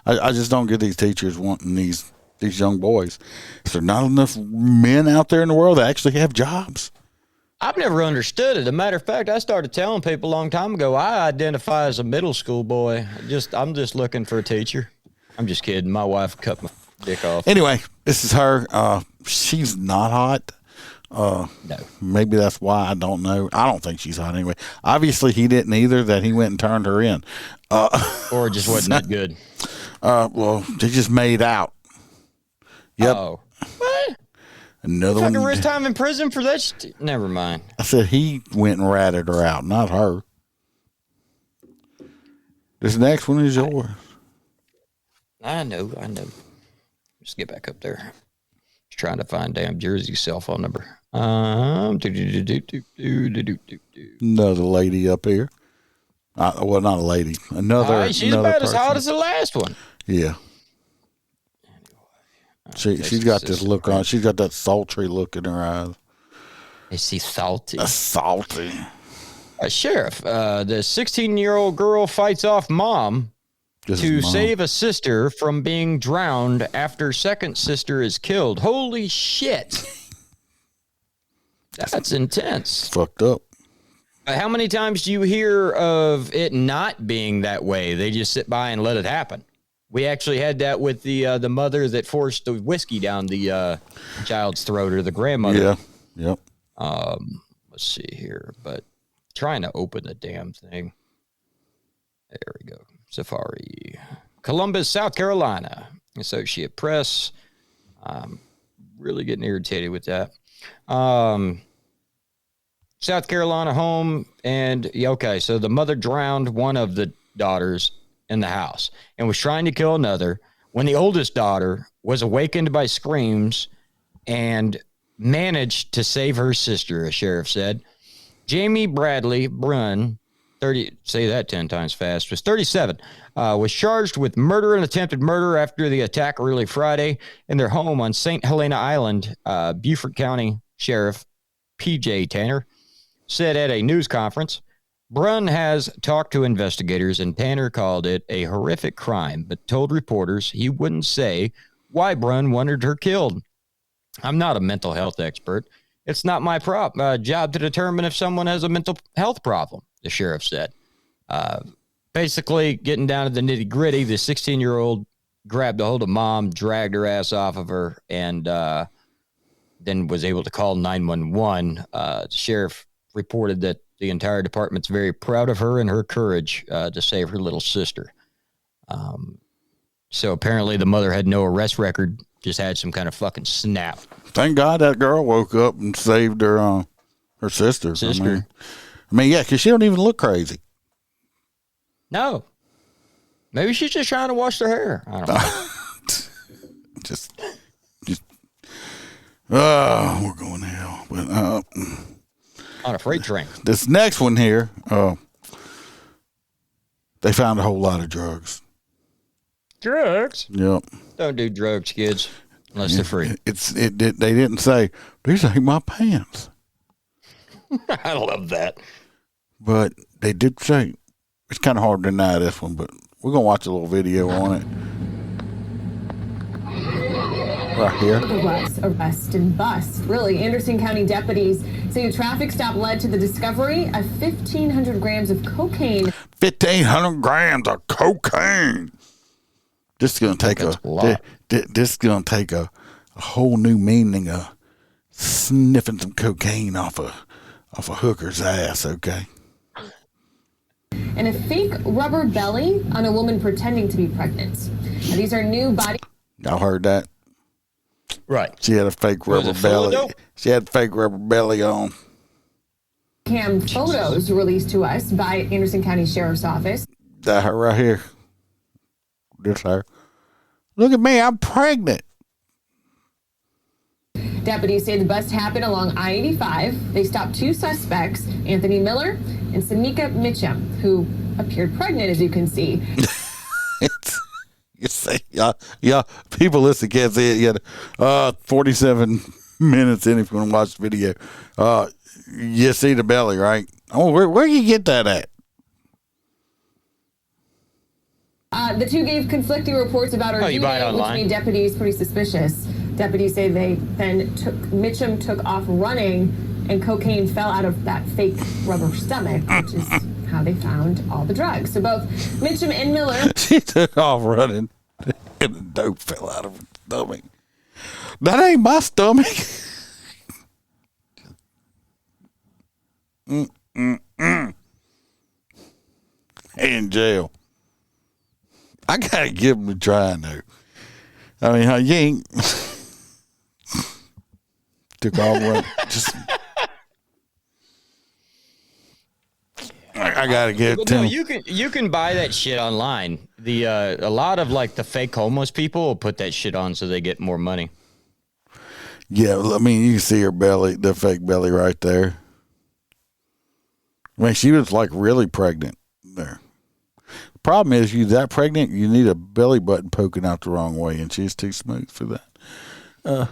I just don't get these teachers wanting these young boys. Is there not enough men out there in the world that actually have jobs? I've never understood it. As a matter of fact, I started telling people a long time ago, I identify as a middle school boy. I'm just looking for a teacher. I'm just kidding. My wife cut my dick off. Anyway, this is her. She's not hot. No. Maybe that's why. I don't know. I don't think she's hot anyway. Obviously, he didn't either, that he went and turned her in. Or it just wasn't that good. Well, they just made out. Yep. Oh. What? Another fucking one. risk time in prison for that? Never mind. I said he went and ratted her out, not her. This next one is yours. I know. Just get back up there. Just trying to find damn Jersey's cell phone number. Another lady up here. Well, not a lady. Another. She's about as hot as the last one. Yeah. She's got this look on. She's got that sultry look in her eyes. Is she salty? Salty. Sheriff, the 16-year-old girl fights off mom to save a sister from being drowned after second sister is killed. Holy shit. That's intense. Fucked up. How many times do you hear of it not being that way? They just sit by and let it happen. We actually had that with the mother that forced the whiskey down the child's throat, or the grandmother. Yeah. Yep. Let's see here, but trying to open the damn thing. There we go. Safari. Columbus, South Carolina. Associate Press. Really getting irritated with that. South Carolina home, and okay, so the mother drowned one of the daughters in the house and was trying to kill another when the oldest daughter was awakened by screams and managed to save her sister, a sheriff said. Jamie Bradley Brunn, 30, say that 10 times fast, was 37, was charged with murder and attempted murder after the attack early Friday in their home on St. Helena Island. Beaufort County Sheriff P.J. Tanner said at a news conference, Brunn has talked to investigators, and Tanner called it a horrific crime, but told reporters he wouldn't say why Brunn wanted her killed. I'm not a mental health expert. It's not my job to determine if someone has a mental health problem, the sheriff said. Basically, getting down to the nitty-gritty, the 16-year-old grabbed a hold of mom, dragged her ass off of her, and then was able to call 911. The sheriff reported that the entire department's very proud of her and her courage to save her little sister. So apparently the mother had no arrest record, just had some kind of fucking snap. Thank God that girl woke up and saved her sister. I mean, yeah, because she don't even look crazy. No. Maybe she's just trying to wash her hair. I don't know. just we're going to hell. But, on a freight train. This next one here, they found a whole lot of drugs. Drugs? Yep. Don't do drugs, kids, unless they're free. They didn't say, these ain't my pants. I love that. But they did say, it's kind of hard to deny this one, but we're going to watch a little video on it. Right here. Arrest and bust. Really, Anderson County deputies say a traffic stop led to the discovery of 1,500 grams of cocaine. 1,500 grams of cocaine. This is going to take this is going to take a whole new meaning of sniffing some cocaine off a hooker's ass. Okay. And a fake rubber belly on a woman pretending to be pregnant. Now, these are new body. Y'all heard that? Right. She had a fake rubber belly. She had fake rubber belly on. Cam photos released to us by Anderson County Sheriff's Office. That her right here. This her. Look at me, I'm pregnant. Deputies say the bust happened along I-85. They stopped two suspects, Anthony Miller and Samika Mitchum, who appeared pregnant, as you can see. You say, yeah, people listen, can't see it yet. 47 minutes in if you want to watch the video. You see the belly, right? Oh, where you get that at? The two gave conflicting reports about her doing it, which made deputies pretty suspicious. Deputies say Mitchum took off running, and cocaine fell out of that fake rubber stomach, which is how they found all the drugs. So both Mitchum and Miller. She took off running, and the dope fell out of her stomach. That ain't my stomach. In jail. I gotta give him a try now. I mean, how you ain't took off running. Just. I gotta get it to him. You can buy that shit online. A lot of like the fake homeless people will put that shit on so they get more money. Yeah, I mean, you can see her belly, the fake belly right there. I mean, she was like really pregnant there. The problem is, you that pregnant, you need a belly button poking out the wrong way, and she's too smooth for that.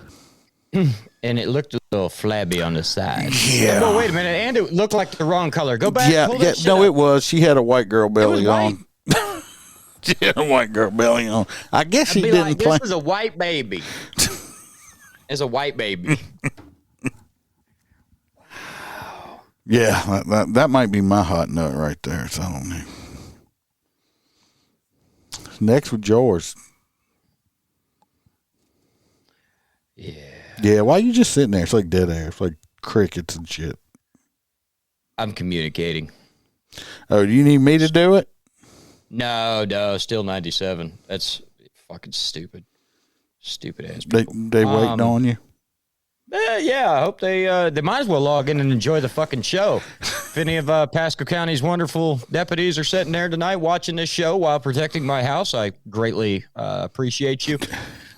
And it looked a little flabby on the side. Yeah. Oh, wait a minute. And it looked like the wrong color. Go back. Yeah. No, it was. She had a white girl belly on. She had a white girl belly on. I guess she didn't like, plan. This is a white baby. It's a white baby. Yeah, that might be my hot nut right there. So I don't know. Next with yours. Yeah, why are you just sitting there? It's like dead air. It's like crickets and shit. I'm communicating. Oh, do you need me to do it? No, still 97. That's fucking stupid. Stupid ass people. They waiting on you? Yeah, I hope they might as well log in and enjoy the fucking show. If any of Pasco County's wonderful deputies are sitting there tonight watching this show while protecting my house, I greatly appreciate you.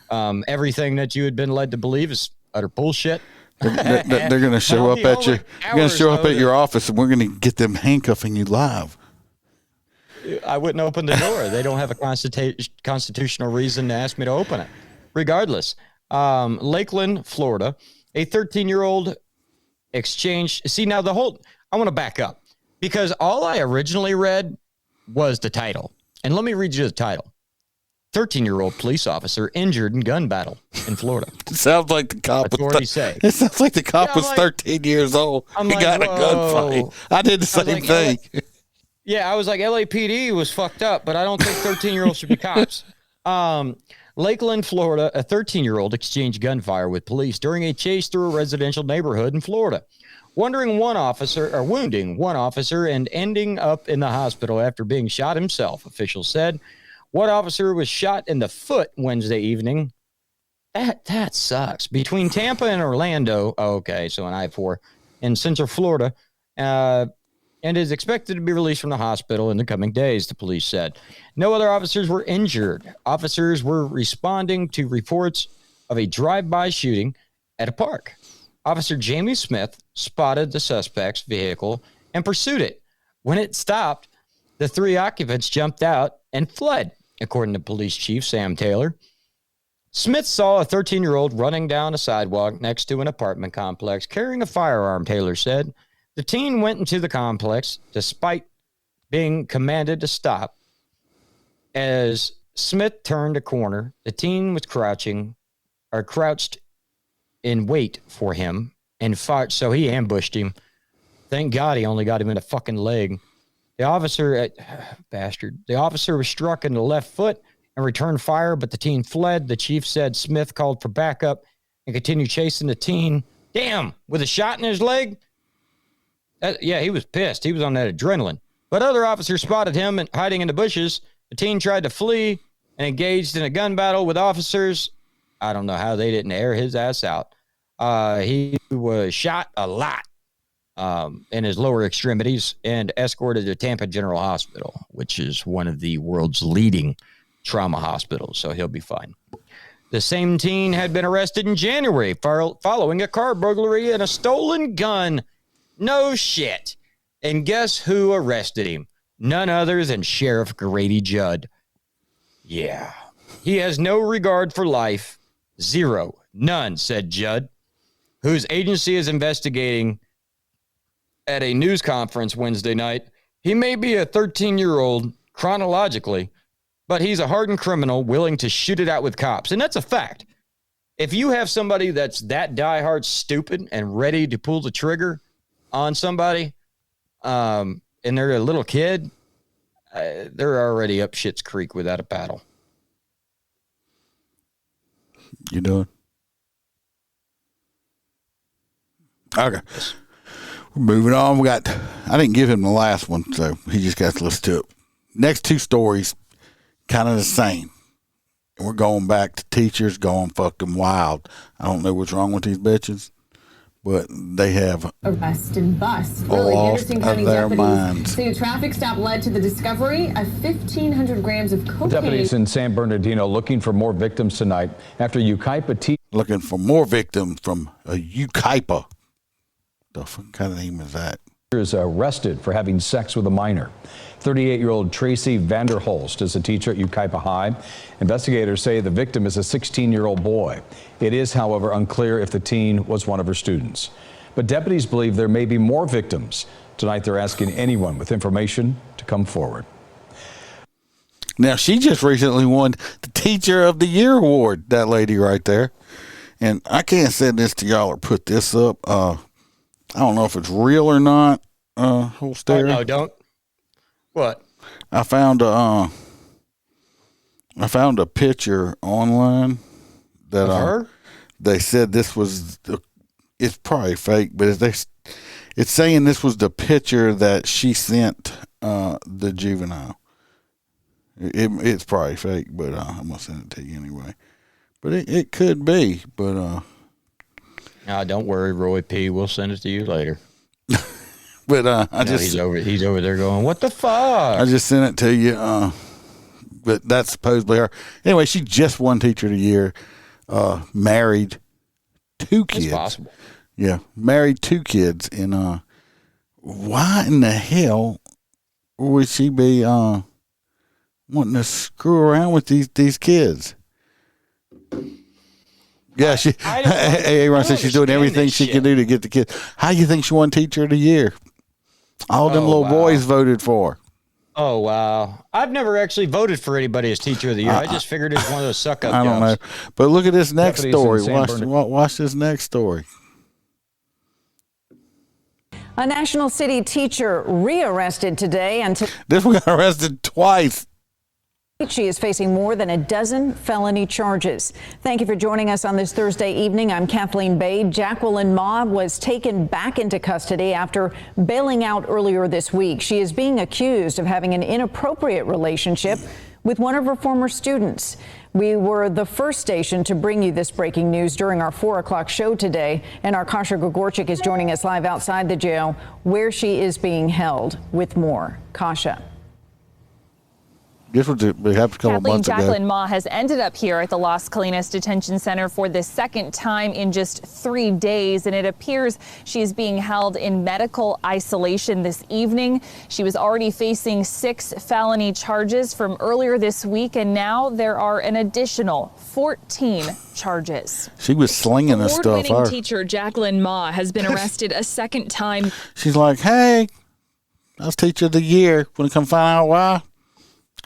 Everything that you had been led to believe is utter bullshit. They're going to show up at you. They're going to show up at your office, and we're going to get them handcuffing you live. I wouldn't open the door. They don't have a constitutional reason to ask me to open it. Regardless, Lakeland, Florida, a 13-year-old exchanged. See, now I want to back up. Because all I originally read was the title. And let me read you the title. 13-year-old police officer injured in gun battle in Florida. It sounds like the cop It sounds like the cop was 13 years old. He got a gunfight. I did the same thing. I was like, LAPD was fucked up, but I don't think 13-year-olds should be cops. Lakeland, Florida, a 13-year-old exchanged gunfire with police during a chase through a residential neighborhood in Florida, wounding one officer and ending up in the hospital after being shot himself, officials said. One officer was shot in the foot Wednesday evening. That sucks. Between Tampa and Orlando, so an I-4, in Central Florida, and is expected to be released from the hospital in the coming days, the police said. No other officers were injured. Officers were responding to reports of a drive-by shooting at a park. Officer Jamie Smith spotted the suspect's vehicle and pursued it. When it stopped, the 3 occupants jumped out and fled, according to police chief Sam Taylor. Smith saw a 13-year-old running down a sidewalk next to an apartment complex carrying a firearm, Taylor said. The teen went into the complex despite being commanded to stop. As Smith turned a corner, the teen was crouched in wait for him and fired, so he ambushed him. Thank God he only got him in the fucking leg. The officer was struck in the left foot and returned fire, but the teen fled. The chief said Smith called for backup and continued chasing the teen. Damn, with a shot in his leg? He was pissed. He was on that adrenaline. But other officers spotted him hiding in the bushes. The teen tried to flee and engaged in a gun battle with officers. I don't know how they didn't air his ass out. He was shot a lot in his lower extremities and escorted to Tampa General Hospital, which is one of the world's leading trauma hospitals, so he'll be fine. The same teen had been arrested in January following a car burglary and a stolen gun. No shit. And guess who arrested him? None other than Sheriff Grady Judd. Yeah. He has no regard for life. Zero. None, said Judd, whose agency is investigating at a news conference Wednesday night. He may be a 13-year-old chronologically, but he's a hardened criminal willing to shoot it out with cops. And that's a fact. If you have somebody that's that diehard stupid and ready to pull the trigger on somebody, and they're a little kid, they're already up shit's creek without a paddle. You doing? Okay. We're moving on. I didn't give him the last one, so he just got to listen to it. Next 2 stories, kind of the same. And we're going back to teachers going fucking wild. I don't know what's wrong with these bitches, but they have arrest and bust. Really, Anderson County deputies say a traffic stop led to the discovery of 1,500 grams of cocaine. Deputies in San Bernardino looking for more victims tonight after Yucaipa looking for more victims from a Yucaipa. The fuck kind of name is that? Is arrested for having sex with a minor. 38-year-old Tracy Vanderholst is a teacher at Yucaipa High. Investigators say the victim is a 16-year-old boy. It is, however, unclear if the teen was one of her students. But deputies believe there may be more victims. Tonight, they're asking anyone with information to come forward. Now, she just recently won the Teacher of the Year award, that lady right there. And I can't send this to y'all or put this up. I don't know if it's real or not. Holster. No, don't. What? I found a picture online that her? They said this was. It's probably fake, but it's saying this was the picture that she sent the juvenile. It's probably fake, but I'm gonna send it to you anyway. But it could be, but no, don't worry, Roy P. We'll send it to you later. But he's over there going, what the fuck? I just sent it to you. But that's supposedly her. Anyway, she just won Teacher of the Year. Married 2 kids. It's possible. Yeah, married 2 kids, and why in the hell would she be wanting to screw around with these kids? Yeah, Aaron said she's doing everything she can do to get the kids. How do you think she won Teacher of the Year? All them little boys voted for. Oh, wow. I've never actually voted for anybody as teacher of the year. I just figured it was one of those suck-up jobs. I don't know. But look at this next Deputies story. Watch this next story. A National City teacher rearrested today, and this one got arrested twice. She is facing more than a dozen felony charges. Thank you for joining us on this Thursday evening. I'm Kathleen Bade. Jacqueline Ma was taken back into custody after bailing out earlier this week. She is being accused of having an inappropriate relationship with one of her former students. We were the first station to bring you this breaking news during our 4 o'clock show today, and our Kasha Gregorczyk is joining us live outside the jail where she is being held with more. Kasha. This was we have a couple months ago. Jacqueline Ma has ended up here at the Las Colinas Detention Center for the second time in just 3 days, and it appears she is being held in medical isolation this evening. She was already facing 6 felony charges from earlier this week, and now there are an additional 14 charges. She was slinging this stuff. Award-winning teacher Jacqueline Ma has been arrested a second time. She's like, hey, I was teacher of the year. Want to come find out why?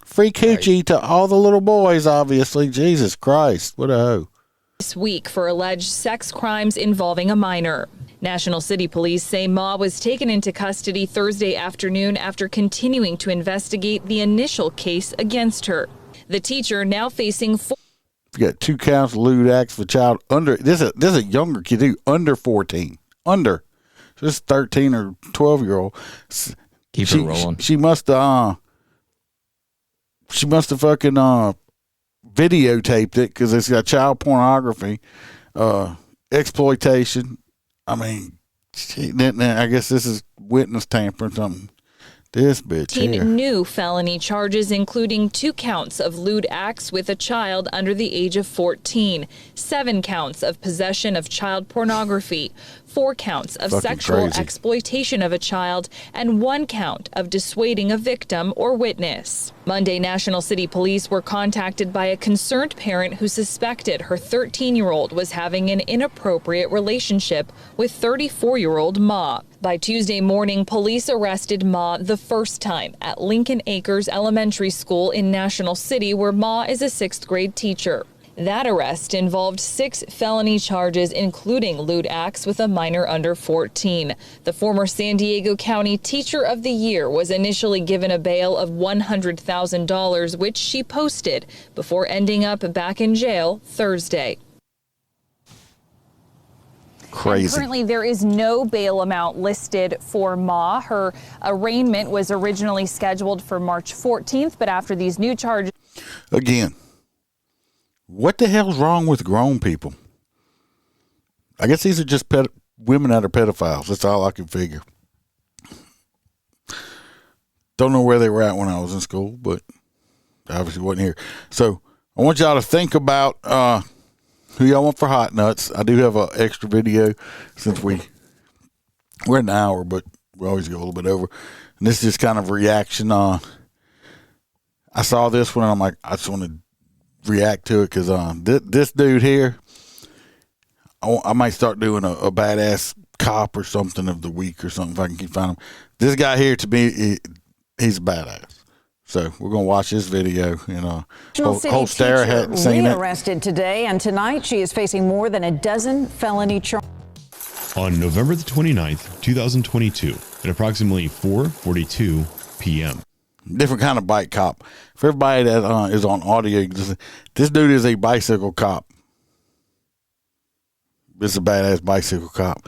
Free coochie to all the little boys, obviously. Jesus Christ, what a hoe. This week for alleged sex crimes involving a minor. National City Police say Ma was taken into custody Thursday afternoon after continuing to investigate the initial case against her. The teacher now facing 4. You got 2 counts of lewd acts for child under. This is a younger kid, too, under 14. Under. This 13 or 12-year-old. Keep it rolling. She must have fucking videotaped it because it's got child pornography, exploitation. I mean, I guess this is witness tampering something. This bitch here. New felony charges, including 2 counts of lewd acts with a child under the age of 14, 7 counts of possession of child pornography, 4 counts of sexual exploitation of a child, and 1 count of dissuading a victim or witness. Monday, National City Police were contacted by a concerned parent who suspected her 13-year-old was having an inappropriate relationship with 34-year-old Ma. By Tuesday morning, police arrested Ma the first time at Lincoln Acres Elementary School in National City, where Ma is a 6th grade teacher. That arrest involved 6 felony charges, including lewd acts with a minor under 14. The former San Diego County Teacher of the Year was initially given a bail of $100,000, which she posted before ending up back in jail Thursday. Crazy. And currently, there is no bail amount listed for Ma. Her arraignment was originally scheduled for March 14th, but after these new charges. Again, what the hell's wrong with grown people? I guess these are just women that are pedophiles. That's all I can figure. Don't know where they were at when I was in school, but obviously wasn't here. So I want y'all to think about who y'all want for hot nuts. I do have an extra video since we're an hour, but we always go a little bit over. And this is just kind of a reaction. I saw this one and I'm like, I just want to react to it because this dude here, I might start doing a badass cop or something of the week or something if I can keep finding him. This guy here, to me, he's a badass. So we're going to watch this video. Whole Sarah hadn't seen it. Arrested today, and tonight she is facing more than a dozen felony charges. On November the 29th, 2022, at approximately 4:42 p.m. Different kind of bike cop. For everybody that is on audio, this dude is a bicycle cop. This is a badass bicycle cop.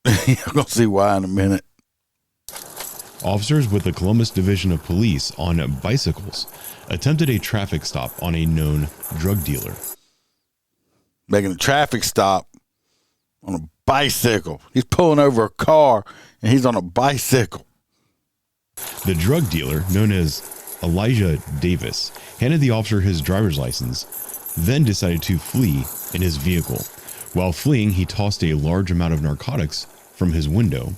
You're going to see why in a minute. Officers with the Columbus Division of Police on bicycles attempted a traffic stop on a known drug dealer. Making a traffic stop on a bicycle. He's pulling over a car and he's on a bicycle. The drug dealer, known as Elijah Davis, handed the officer his driver's license, then decided to flee in his vehicle. While fleeing, he tossed a large amount of narcotics from his window.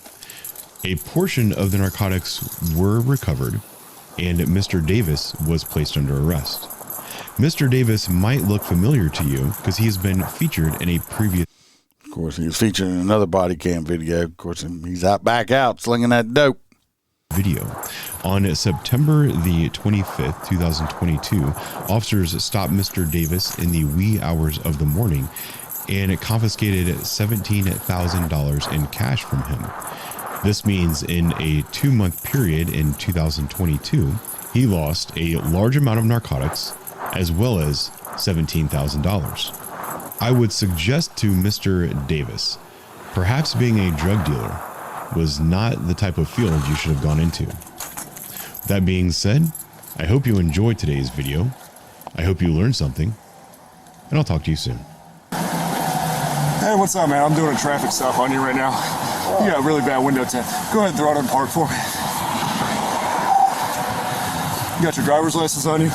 A portion of the narcotics were recovered, and Mr. Davis was placed under arrest. Mr. Davis might look familiar to you because he has been featured in a previous... Of course, he was featured in another body cam video. Of course, he's back out slinging that dope. video. On September the 25th, 2022, officers stopped Mr. Davis in the wee hours of the morning and it confiscated $17,000 in cash from him. This means in a 2-month period in 2022, he lost a large amount of narcotics as well as $17,000. I would suggest to Mr. Davis, perhaps being a drug dealer was not the type of field you should have gone into. That being said, I hope you enjoyed today's video. I hope you learned something, and I'll talk to you soon. Hey, what's up, man? I'm doing a traffic stop on you right now. You got a really bad window tint. Go ahead and throw it on park for me. You got your driver's license on you?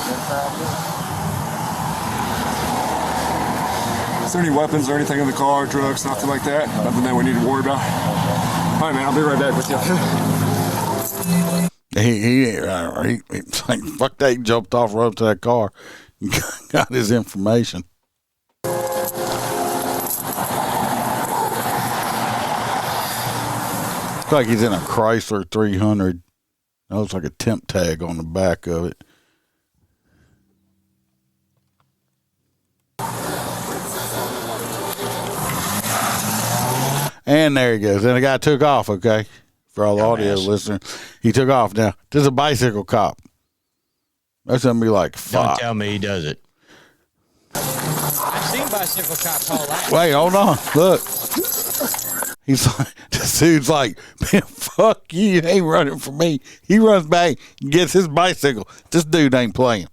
Is there any weapons or anything in the car, drugs, nothing like that? Nothing that we need to worry about? All right, man, I'll be right back with you. He like, fuck that, he jumped off, rode up to that car, got his information. Looks like he's in a Chrysler 300. That looks like a temp tag on the back of it. And there he goes. And the guy took off, okay? For all the audio listeners. He took off. Now, this is a bicycle cop. That's going to be like, fuck. Don't tell me he does it. I've seen bicycle cops all that. Wait, hold on. Look. He's like, this dude's like, man, fuck you. You ain't running from me. He runs back and gets his bicycle. This dude ain't playing.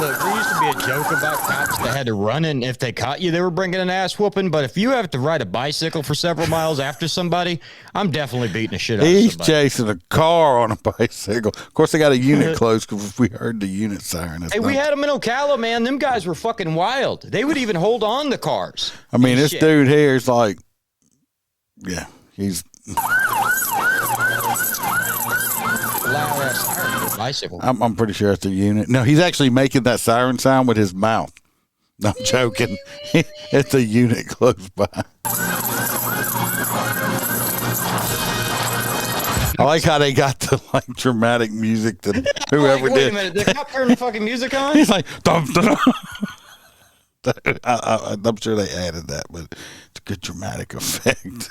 Look, there used to be a joke about cops that had to run, and if they caught you, they were bringing an ass whooping. But if you have to ride a bicycle for several miles after somebody, I'm definitely beating the shit out of somebody. He's chasing a car on a bicycle. Of course, they got a unit close because we heard the unit siren. Hey, we had them in Ocala, man. Them guys were fucking wild. They would even hold on to cars. I mean, this dude here is like, yeah, he's... Bicycle. I'm pretty sure it's a unit. No, he's actually making that siren sound with his mouth. No, I'm joking. It's a unit close by. I like how they got the like dramatic music that whoever wait did. A minute, the cop turned the fucking music on? He's like, dum, dum, dum. I'm sure they added that, but it's a good dramatic effect.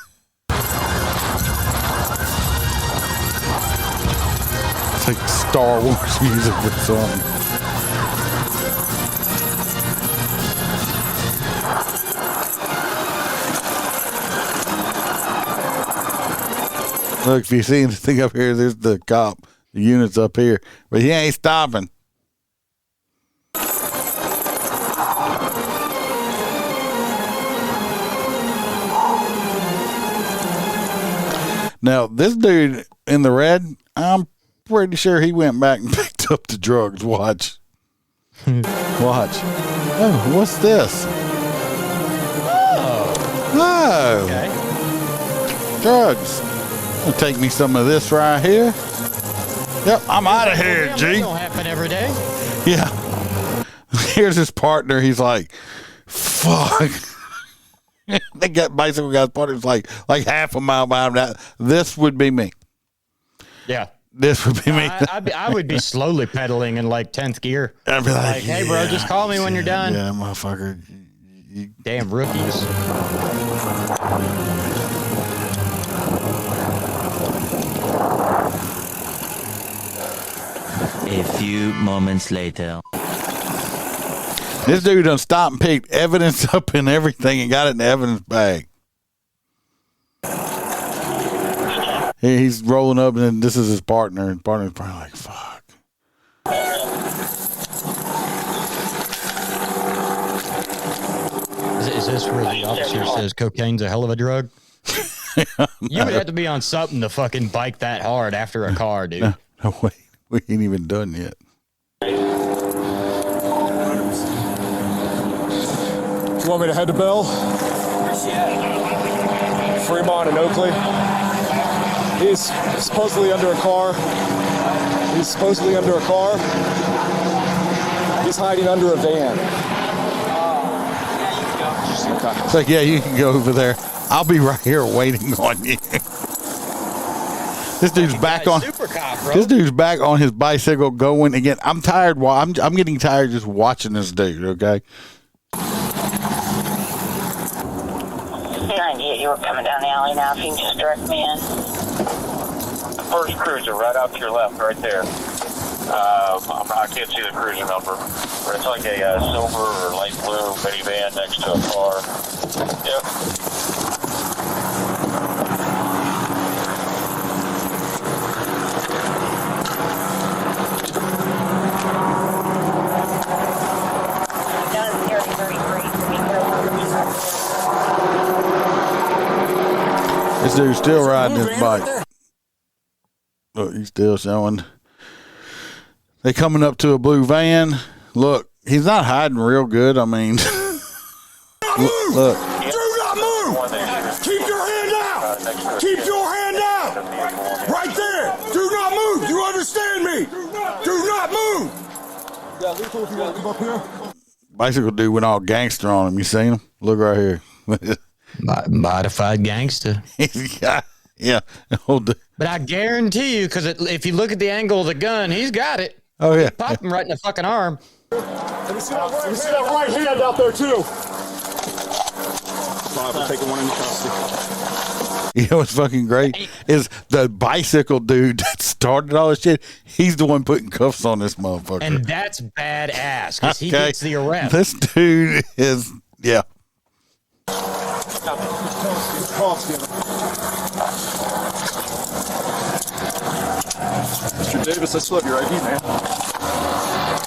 It's like Star Wars music or something. Look, if you see anything up here, there's the cop. The unit's up here. But he ain't stopping. Now, this dude in the red, I'm pretty sure he went back and picked up the drugs. Watch. Watch. Oh, what's this? Oh. Okay. Drugs. I'll take me some of this right here. Yep, I'm out of here, G. That don't happen every day. Yeah. Here's his partner. He's like, fuck. They got bicycle guy's partner's like half a mile behind that. This would be me. Yeah. This would be me. I would be slowly pedaling in like 10th gear. I'd be like, hey, bro, just call me when you're done. Yeah, motherfucker. Damn rookies. A few moments later. This dude done stopped and picked evidence up and everything and got it in the evidence bag. He's rolling up and then this is his partner. And partner's probably like, fuck. Is this where the officer says cocaine's a hell of a drug? You would have to be on something to fucking bike that hard after a car, dude. No, wait. We ain't even done yet. You want me to head to Bell? Fremont and Oakley. He's supposedly under a car. He's hiding under a van. It's like, yeah, you can go over there. I'll be right here waiting on you. This dude's back on. Super cop, bro. This dude's back on his bicycle going again. I'm tired. I'm getting tired just watching this dude. Okay. You were coming down the alley now. If you can just direct me in. First cruiser, right out to your left, right there. I can't see the cruiser number, but it's like a silver or light blue minivan next to a car. Yep. This dude's still riding his bike. Look, he's still showing. They coming up to a blue van. Look, he's not hiding real good. I mean, look. Do not move. Keep your hand out. Keep your hand out. Right there. Do not move. You understand me? Do not move. Bicycle dude went all gangster on him. You seen him? Look right here. Modified gangster. yeah. But I guarantee you, because if you look at the angle of the gun, he's got it. Oh, yeah. He popped him right in the fucking arm. Let me see that right hand out there, too. I'm taking one in custody. You know what's fucking great is the bicycle dude that started all this shit. He's the one putting cuffs on this motherfucker. And that's badass because he gets the arrest. This dude is, yeah. Mr. Davis, I still have your ID, man.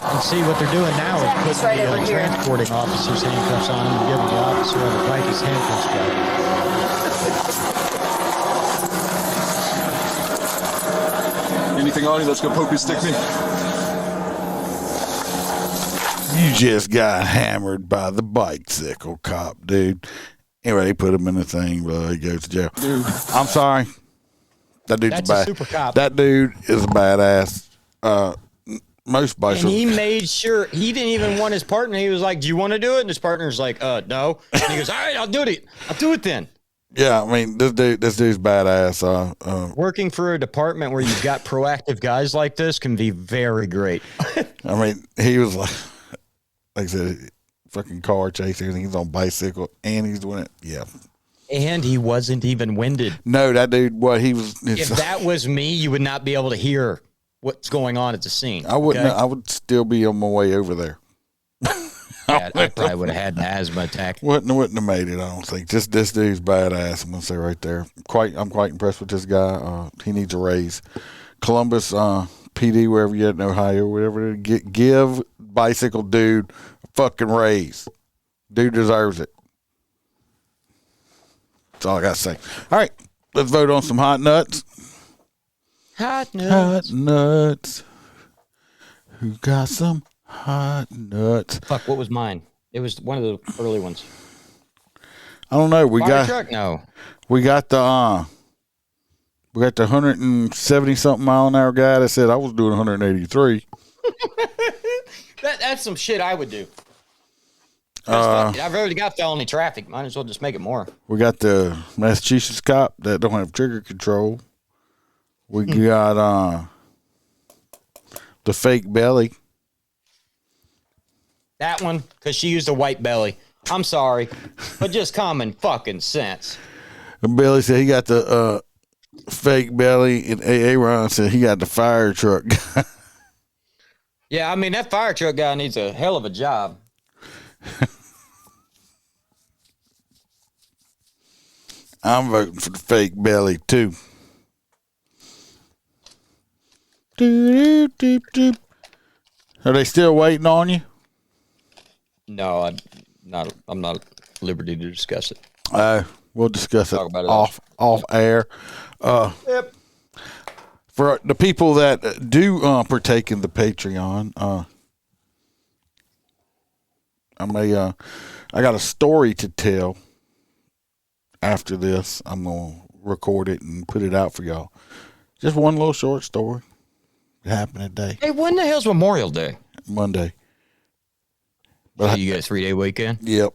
And see what they're doing now is putting the transporting officer's handcuffs on him and giving the officer on the bike his handcuffs back. Anything on you that's gonna poke me, stick me? You just got hammered by the bicycle cop, dude. Anyway, they put him in the thing, but he goes to jail. Dude. I'm sorry. That dude's That's bad. a super cop. That dude is a badass. Most bicycle. And he made sure he didn't even want his partner. He was like, "Do you want to do it?" And his partner's like, "No." And he goes, "All right, I'll do it. I'll do it then." Yeah, I mean, this dude's badass. Working for a department where you've got proactive guys like this can be very great. I mean, he was like I said, fucking car chasing. He's on bicycle and he's doing it. Yeah. And he wasn't even winded. No, that dude, he was. If that was me, you would not be able to hear what's going on at the scene. I wouldn't. Okay? I would still be on my way over there. I probably would have had an asthma attack. Wouldn't have made it. I don't think. This dude's badass. I'm gonna say right there. I'm quite impressed with this guy. He needs a raise. Columbus PD, wherever you're at in Ohio, whatever. Give bicycle dude a fucking raise. Dude deserves it. That's all I got to say. All right, let's vote on some hot nuts. Hot nuts. Hot nuts. Who got some hot nuts? Fuck, what was mine? It was one of the early ones. I don't know. We got truck? No. We got the 170 something mile an hour guy that said I was doing 183. That's some shit I would do. I've already got felony traffic. Might as well just make it more. We got the Massachusetts cop that don't have trigger control. We got the fake belly. That one, because she used a white belly. I'm sorry, but just common fucking sense. And Billy said he got the fake belly, and AA Ron said he got the fire truck guy. Yeah, I mean, that fire truck guy needs a hell of a job. I'm voting for the fake belly, too. Are they still waiting on you? No, I'm not at liberty to discuss it. We'll discuss it off air. Yep. For the people that do partake in the Patreon, I got a story to tell. After this, I'm gonna record it and put it out for y'all. Just one little short story. It happened today. Hey, when the hell's Memorial Day? Monday. But you got a 3-day weekend? Yep.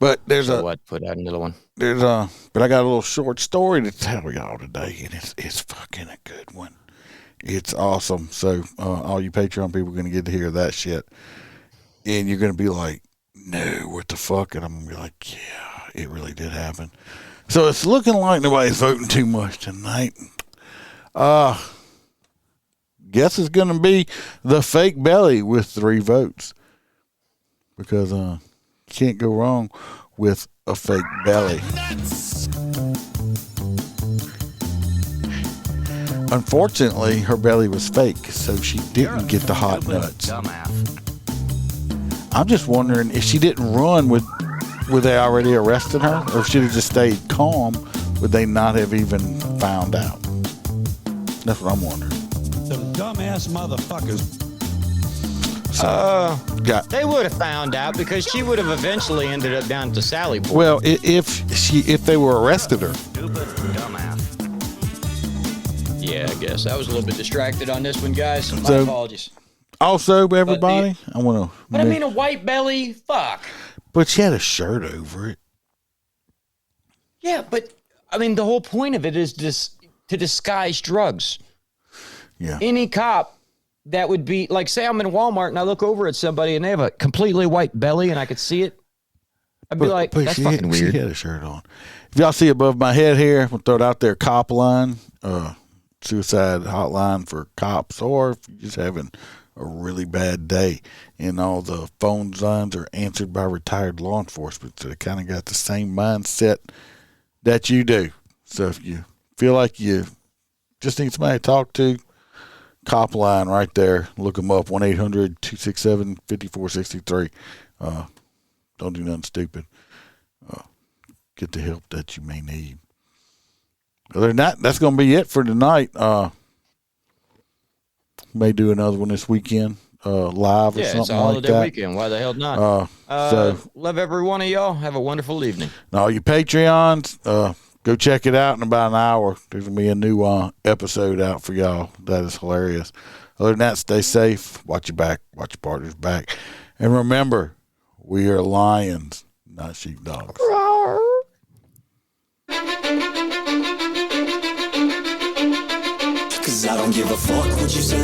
But there's put out another one. But I got a little short story to tell y'all today, and it's fucking a good one. It's awesome. So all you Patreon people are gonna get to hear that shit, and you're gonna be like, "No, what the fuck?" And I'm gonna be like, "Yeah, it really did happen." So it's looking like nobody's voting too much tonight. Guess it's gonna be the fake belly with 3 votes, because can't go wrong with a fake belly. Unfortunately, her belly was fake, so she didn't get the hot nuts. I'm just wondering if she didn't run, would they already arrested her? Or if she'd have just stayed calm, would they not have even found out? That's what I'm wondering. Some dumbass motherfuckers. They would have found out, because she would have eventually ended up down to Sally Port. Well, if they were arrested her. Yeah, I guess I was a little bit distracted on this one, guys. My apologies. Also, everybody, I want to. But I mean, a white belly, fuck. But she had a shirt over it. Yeah, but I mean, the whole point of it is to disguise drugs. Yeah. Any cop that would be like, say I'm in Walmart and I look over at somebody and they have a completely white belly and I could see it, I'd be like, that's fucking weird. She had a shirt on. If y'all see above my head here, we'll throw it out there, cop line, suicide hotline for cops, or if you're just having a really bad day and all the phone lines are answered by retired law enforcement, so they kind of got the same mindset that you do. So if you feel like you just need somebody to talk to, cop line right there. Look them up, 1-800-267-5463. Don't do nothing stupid. Get the help that you may need. Other than that, that's going to be it for tonight. May do another one this weekend, live or something like that. Yeah, it's a holiday weekend. Why the hell not? Love every one of y'all. Have a wonderful evening. Now, you Patreons, go check it out in about an hour. There's going to be a new episode out for y'all. That is hilarious. Other than that, stay safe. Watch your back. Watch your partner's back. And remember, we are lions, not sheepdogs. Cause I don't give a fuck what you say.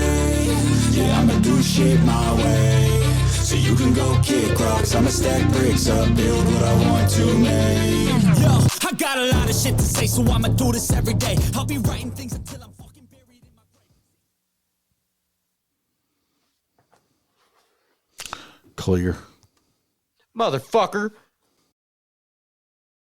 Yeah, I'ma do shit my way. So you can go kick rocks, I'ma stack bricks up, build what I want to make. Yo, I got a lot of shit to say, so I'ma do this every day. I'll be writing things until I'm fucking buried in my grave. Clear. Motherfucker.